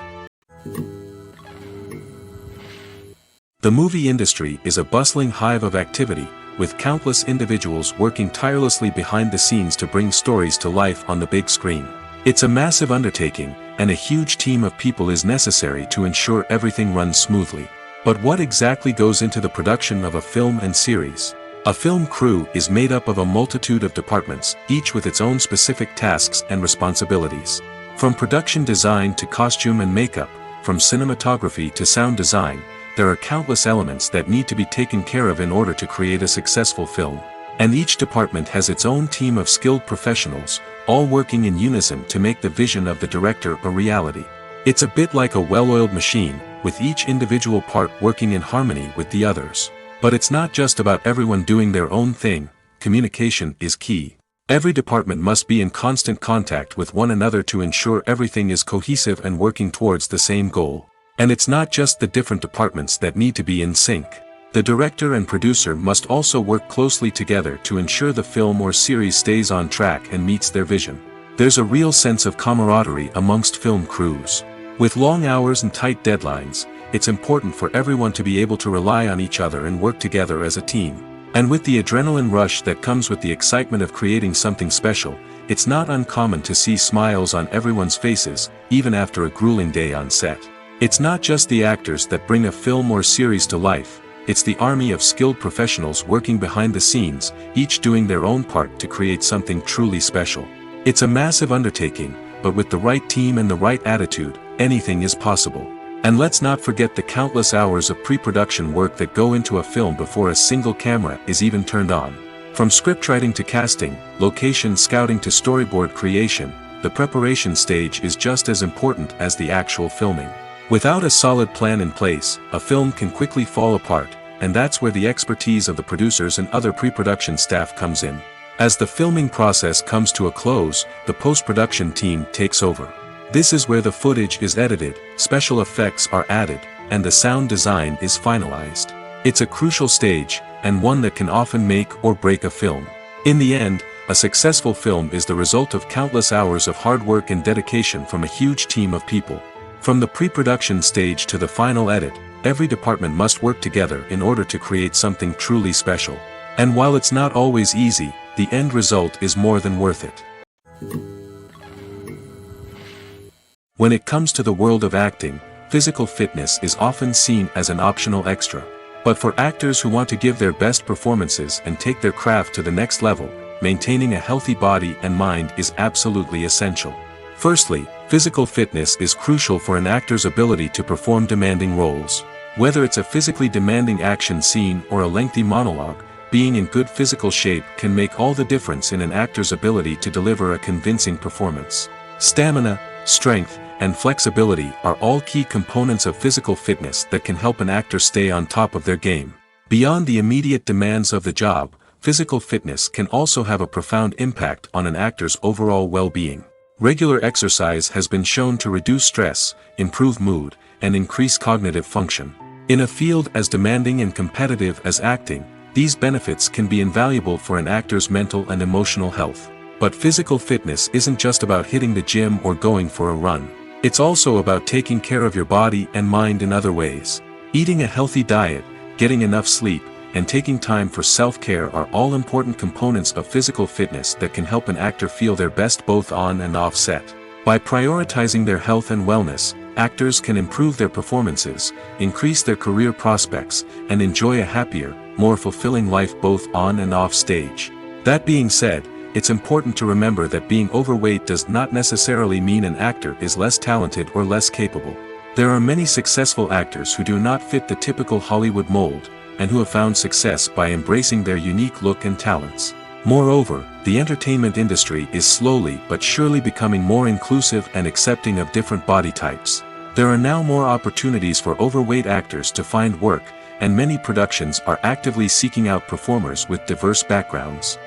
The movie industry is a bustling hive of activity, with countless individuals working tirelessly behind the scenes to bring stories to life on the big screen. It's a massive undertaking, and a huge team of people is necessary to ensure everything runs smoothly. But what exactly goes into the production of a film and series? A film crew is made up of a multitude of departments, each with its own specific tasks and responsibilities. From production design to costume and makeup, from cinematography to sound design, there are countless elements that need to be taken care of in order to create a successful film. And each department has its own team of skilled professionals, all working in unison to make the vision of the director a reality. It's a bit like a well-oiled machine, with each individual part working in harmony with the others. But it's not just about everyone doing their own thing. Communication is key. Every department must be in constant contact with one another to ensure everything is cohesive and working towards the same goal. And it's not just the different departments that need to be in sync. The director and producer must also work closely together to ensure the film or series stays on track and meets their vision. There's a real sense of camaraderie amongst film crews. With long hours and tight deadlines, it's important for everyone to be able to rely on each other and work together as a team. And with the adrenaline rush that comes with the excitement of creating something special, it's not uncommon to see smiles on everyone's faces, even after a grueling day on set. It's not just the actors that bring a film or series to life, it's the army of skilled professionals working behind the scenes, each doing their own part to create something truly special. It's a massive undertaking, but with the right team and the right attitude, anything is possible. And let's not forget the countless hours of pre-production work that go into a film before a single camera is even turned on. From scriptwriting to casting, location scouting to storyboard creation, the preparation stage is just as important as the actual filming. Without a solid plan in place, a film can quickly fall apart, and that's where the expertise of the producers and other pre-production staff comes in. As the filming process comes to a close, the post-production team takes over. This is where the footage is edited, special effects are added, and the sound design is finalized. It's a crucial stage, and one that can often make or break a film. In the end, a successful film is the result of countless hours of hard work and dedication from a huge team of people. From the pre-production stage to the final edit, every department must work together in order to create something truly special. And while it's not always easy, the end result is more than worth it. When it comes to the world of acting, physical fitness is often seen as an optional extra. But for actors who want to give their best performances and take their craft to the next level, maintaining a healthy body and mind is absolutely essential. Firstly, physical fitness is crucial for an actor's ability to perform demanding roles. Whether it's a physically demanding action scene or a lengthy monologue, being in good physical shape can make all the difference in an actor's ability to deliver a convincing performance. Stamina, strength, and flexibility are all key components of physical fitness that can help an actor stay on top of their game. Beyond the immediate demands of the job, physical fitness can also have a profound impact on an actor's overall well-being. Regular exercise has been shown to reduce stress, improve mood, and increase cognitive function. In a field as demanding and competitive as acting, these benefits can be invaluable for an actor's mental and emotional health. But physical fitness isn't just about hitting the gym or going for a run. It's also about taking care of your body and mind in other ways. Eating a healthy diet, getting enough sleep, and taking time for self-care are all important components of physical fitness that can help an actor feel their best both on and off set. By prioritizing their health and wellness, actors can improve their performances, increase their career prospects, and enjoy a happier, more fulfilling life both on and off stage. That being said, it's important to remember that being overweight does not necessarily mean an actor is less talented or less capable. There are many successful actors who do not fit the typical Hollywood mold, and who have found success by embracing their unique look and talents. Moreover, the entertainment industry is slowly but surely becoming more inclusive and accepting of different body types. There are now more opportunities for overweight actors to find work, and many productions are actively seeking out performers with diverse backgrounds.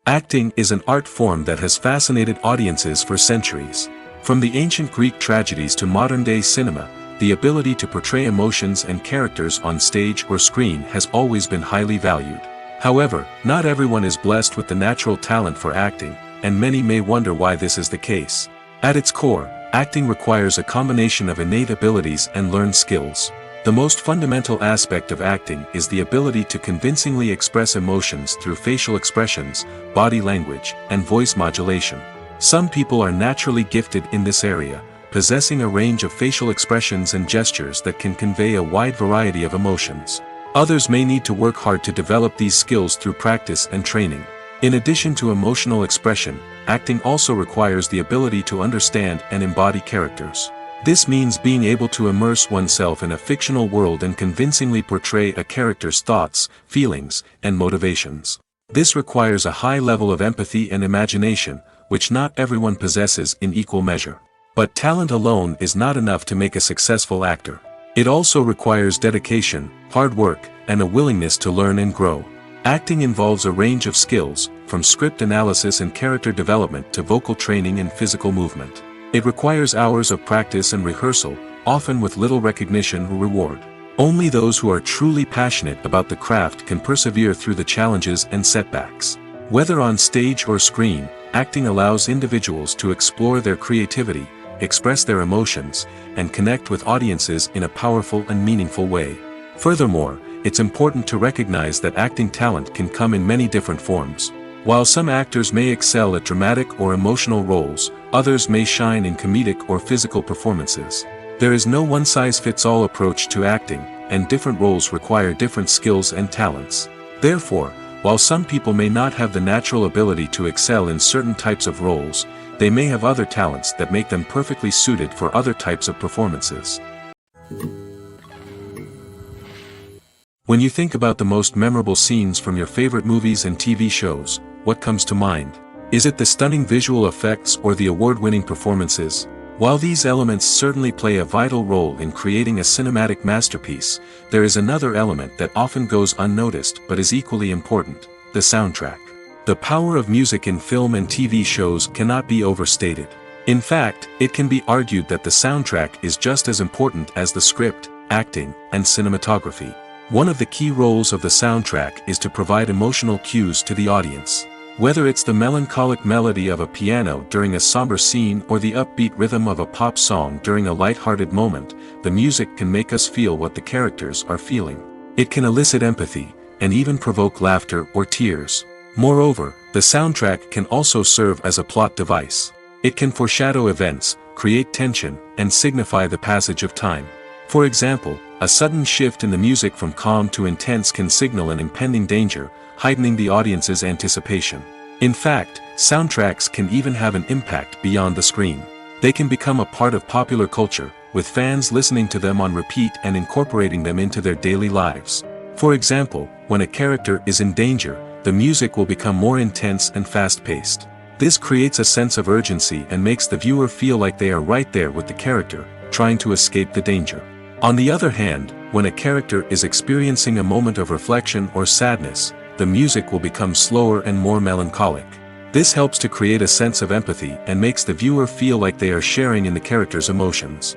Acting is an art form that has fascinated audiences for centuries. From the ancient Greek tragedies to modern-day cinema, the ability to portray emotions and characters on stage or screen has always been highly valued. However, not everyone is blessed with the natural talent for acting, and many may wonder why this is the case. At its core, acting requires a combination of innate abilities and learned skills. The most fundamental aspect of acting is the ability to convincingly express emotions through facial expressions, body language, and voice modulation. Some people are naturally gifted in this area, possessing a range of facial expressions and gestures that can convey a wide variety of emotions. Others may need to work hard to develop these skills through practice and training. In addition to emotional expression, acting also requires the ability to understand and embody characters. This means being able to immerse oneself in a fictional world and convincingly portray a character's thoughts, feelings, and motivations. This requires a high level of empathy and imagination, which not everyone possesses in equal measure. But talent alone is not enough to make a successful actor. It also requires dedication, hard work, and a willingness to learn and grow. Acting involves a range of skills, from script analysis and character development to vocal training and physical movement. It requires hours of practice and rehearsal, often with little recognition or reward. Only those who are truly passionate about the craft can persevere through the challenges and setbacks. Whether on stage or screen, acting allows individuals to explore their creativity, express their emotions, and connect with audiences in a powerful and meaningful way. Furthermore, it's important to recognize that acting talent can come in many different forms. While some actors may excel at dramatic or emotional roles, others may shine in comedic or physical performances. There is no one-size-fits-all approach to acting, and different roles require different skills and talents. Therefore, while some people may not have the natural ability to excel in certain types of roles, they may have other talents that make them perfectly suited for other types of performances. When you think about the most memorable scenes from your favorite movies and TV shows, what comes to mind? Is it the stunning visual effects or the award-winning performances? While these elements certainly play a vital role in creating a cinematic masterpiece, there is another element that often goes unnoticed but is equally important: the soundtrack. The power of music in film and TV shows cannot be overstated. In fact, it can be argued that the soundtrack is just as important as the script, acting, and cinematography. One of the key roles of the soundtrack is to provide emotional cues to the audience. Whether it's the melancholic melody of a piano during a somber scene or the upbeat rhythm of a pop song during a light-hearted moment, the music can make us feel what the characters are feeling. It can elicit empathy, and even provoke laughter or tears. Moreover, the soundtrack can also serve as a plot device. It can foreshadow events, create tension, and signify the passage of time. For example, a sudden shift in the music from calm to intense can signal an impending danger, heightening the audience's anticipation. In fact, soundtracks can even have an impact beyond the screen. They can become a part of popular culture, with fans listening to them on repeat and incorporating them into their daily lives. For example, when a character is in danger, the music will become more intense and fast-paced. This creates a sense of urgency and makes the viewer feel like they are right there with the character, trying to escape the danger. On the other hand, when a character is experiencing a moment of reflection or sadness, the music will become slower and more melancholic. This helps to create a sense of empathy and makes the viewer feel like they are sharing in the character's emotions.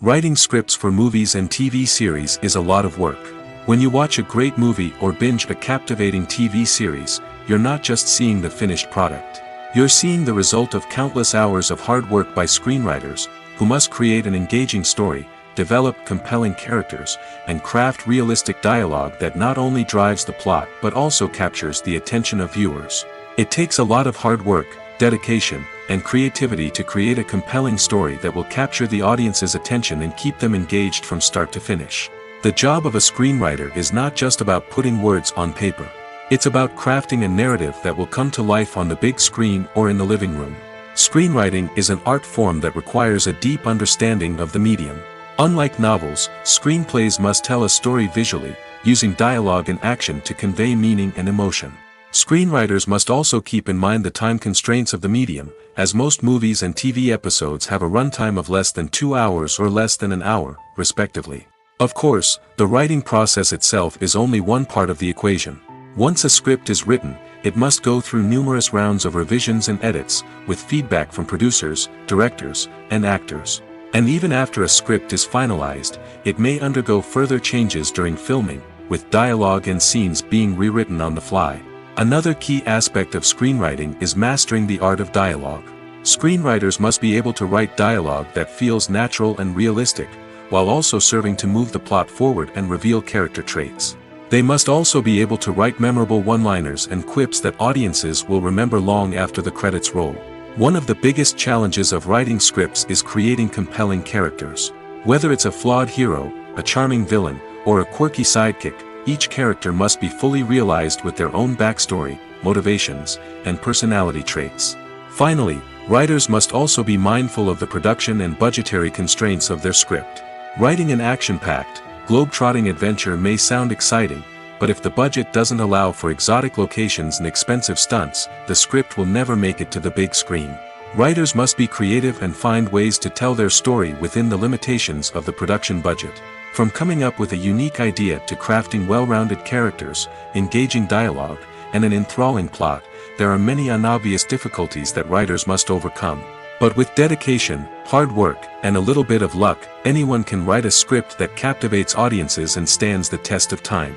Writing scripts for movies and TV series is a lot of work. When you watch a great movie or binge a captivating TV series, you're not just seeing the finished product. You're seeing the result of countless hours of hard work by screenwriters, who must create an engaging story, develop compelling characters, and craft realistic dialogue that not only drives the plot but also captures the attention of viewers. It takes a lot of hard work, dedication, and creativity to create a compelling story that will capture the audience's attention and keep them engaged from start to finish. The job of a screenwriter is not just about putting words on paper. It's about crafting a narrative that will come to life on the big screen or in the living room. Screenwriting is an art form that requires a deep understanding of the medium. Unlike novels, screenplays must tell a story visually, using dialogue and action to convey meaning and emotion. Screenwriters must also keep in mind the time constraints of the medium, as most movies and TV episodes have a runtime of less than 2 hours or less than an hour, respectively. Of course, the writing process itself is only one part of the equation. Once a script is written, it must go through numerous rounds of revisions and edits, with feedback from producers, directors, and actors. And even after a script is finalized, it may undergo further changes during filming, with dialogue and scenes being rewritten on the fly. Another key aspect of screenwriting is mastering the art of dialogue. Screenwriters must be able to write dialogue that feels natural and realistic, while also serving to move the plot forward and reveal character traits. They must also be able to write memorable one-liners and quips that audiences will remember long after the credits roll. One of the biggest challenges of writing scripts is creating compelling characters. Whether it's a flawed hero, a charming villain, or a quirky sidekick, each character must be fully realized with their own backstory, motivations, and personality traits. Finally, writers must also be mindful of the production and budgetary constraints of their script. Writing an action-packed, globe-trotting adventure may sound exciting, but if the budget doesn't allow for exotic locations and expensive stunts, the script will never make it to the big screen. Writers must be creative and find ways to tell their story within the limitations of the production budget. From coming up with a unique idea to crafting well-rounded characters, engaging dialogue, and an enthralling plot, there are many unobvious difficulties that writers must overcome. But with dedication, hard work, and a little bit of luck, anyone can write a script that captivates audiences and stands the test of time.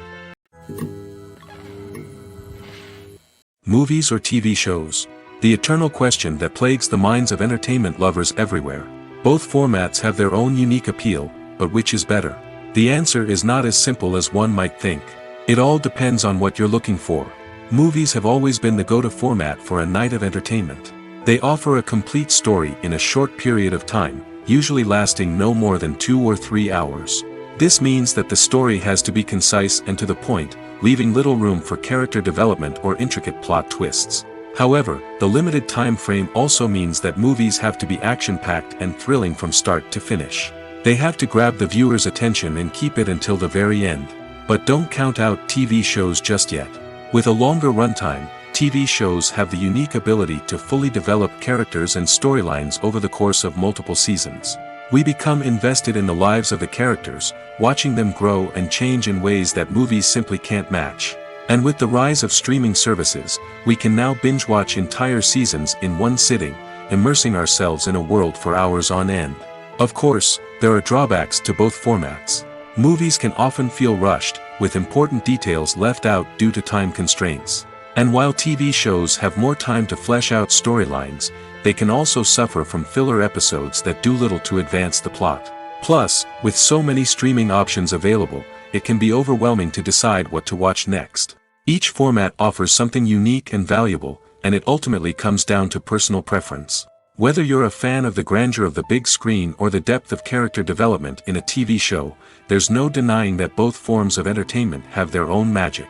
Movies or TV shows? The eternal question that plagues the minds of entertainment lovers everywhere. Both formats have their own unique appeal, but which is better? The answer is not as simple as one might think. It all depends on what you're looking for. Movies have always been the go-to format for a night of entertainment. They offer a complete story in a short period of time, usually lasting no more than 2 or 3 hours. This means that the story has to be concise and to the point, leaving little room for character development or intricate plot twists. However, the limited time frame also means that movies have to be action-packed and thrilling from start to finish. They have to grab the viewer's attention and keep it until the very end. But don't count out TV shows just yet. With a longer runtime, TV shows have the unique ability to fully develop characters and storylines over the course of multiple seasons. We become invested in the lives of the characters, watching them grow and change in ways that movies simply can't match. And with the rise of streaming services, we can now binge-watch entire seasons in one sitting, immersing ourselves in a world for hours on end. Of course, there are drawbacks to both formats. Movies can often feel rushed, with important details left out due to time constraints. And while TV shows have more time to flesh out storylines, they can also suffer from filler episodes that do little to advance the plot. Plus, with so many streaming options available, it can be overwhelming to decide what to watch next. Each format offers something unique and valuable, and it ultimately comes down to personal preference. Whether you're a fan of the grandeur of the big screen or the depth of character development in a TV show, there's no denying that both forms of entertainment have their own magic.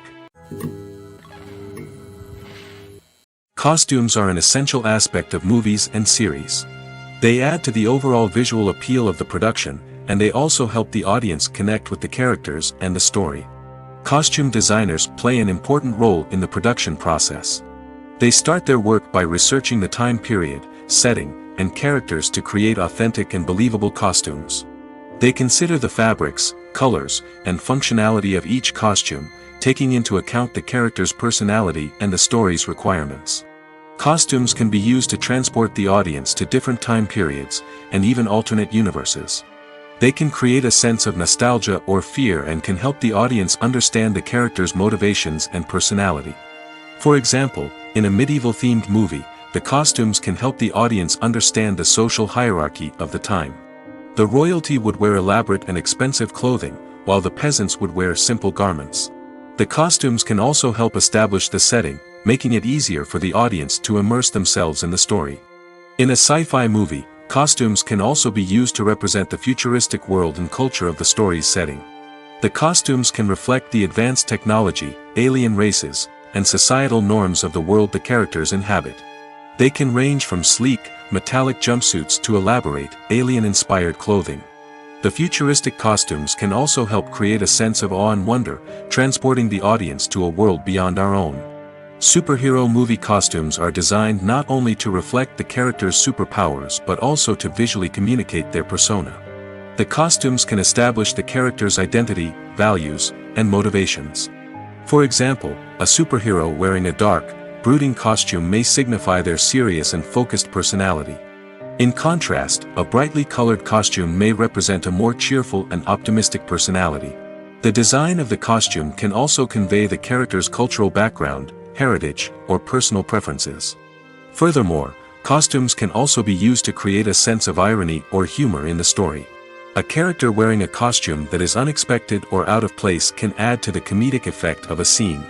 Costumes are an essential aspect of movies and series. They add to the overall visual appeal of the production, and they also help the audience connect with the characters and the story. Costume designers play an important role in the production process. They start their work by researching the time period, setting, and characters to create authentic and believable costumes. They consider the fabrics, colors, and functionality of each costume, taking into account the character's personality and the story's requirements. Costumes can be used to transport the audience to different time periods, and even alternate universes. They can create a sense of nostalgia or fear and can help the audience understand the character's motivations and personality. For example, in a medieval-themed movie, the costumes can help the audience understand the social hierarchy of the time. The royalty would wear elaborate and expensive clothing, while the peasants would wear simple garments. The costumes can also help establish the setting, making it easier for the audience to immerse themselves in the story. In a sci-fi movie, costumes can also be used to represent the futuristic world and culture of the story's setting. The costumes can reflect the advanced technology, alien races, and societal norms of the world the characters inhabit. They can range from sleek, metallic jumpsuits to elaborate, alien-inspired clothing. The futuristic costumes can also help create a sense of awe and wonder, transporting the audience to a world beyond our own. Superhero movie costumes are designed not only to reflect the character's superpowers but also to visually communicate their persona. The costumes can establish the character's identity, values, and motivations. For example, a superhero wearing a dark, brooding costume may signify their serious and focused personality. In contrast, a brightly colored costume may represent a more cheerful and optimistic personality. The design of the costume can also convey the character's cultural background, heritage, or personal preferences. Furthermore, costumes can also be used to create a sense of irony or humor in the story. A character wearing a costume that is unexpected or out of place can add to the comedic effect of a scene.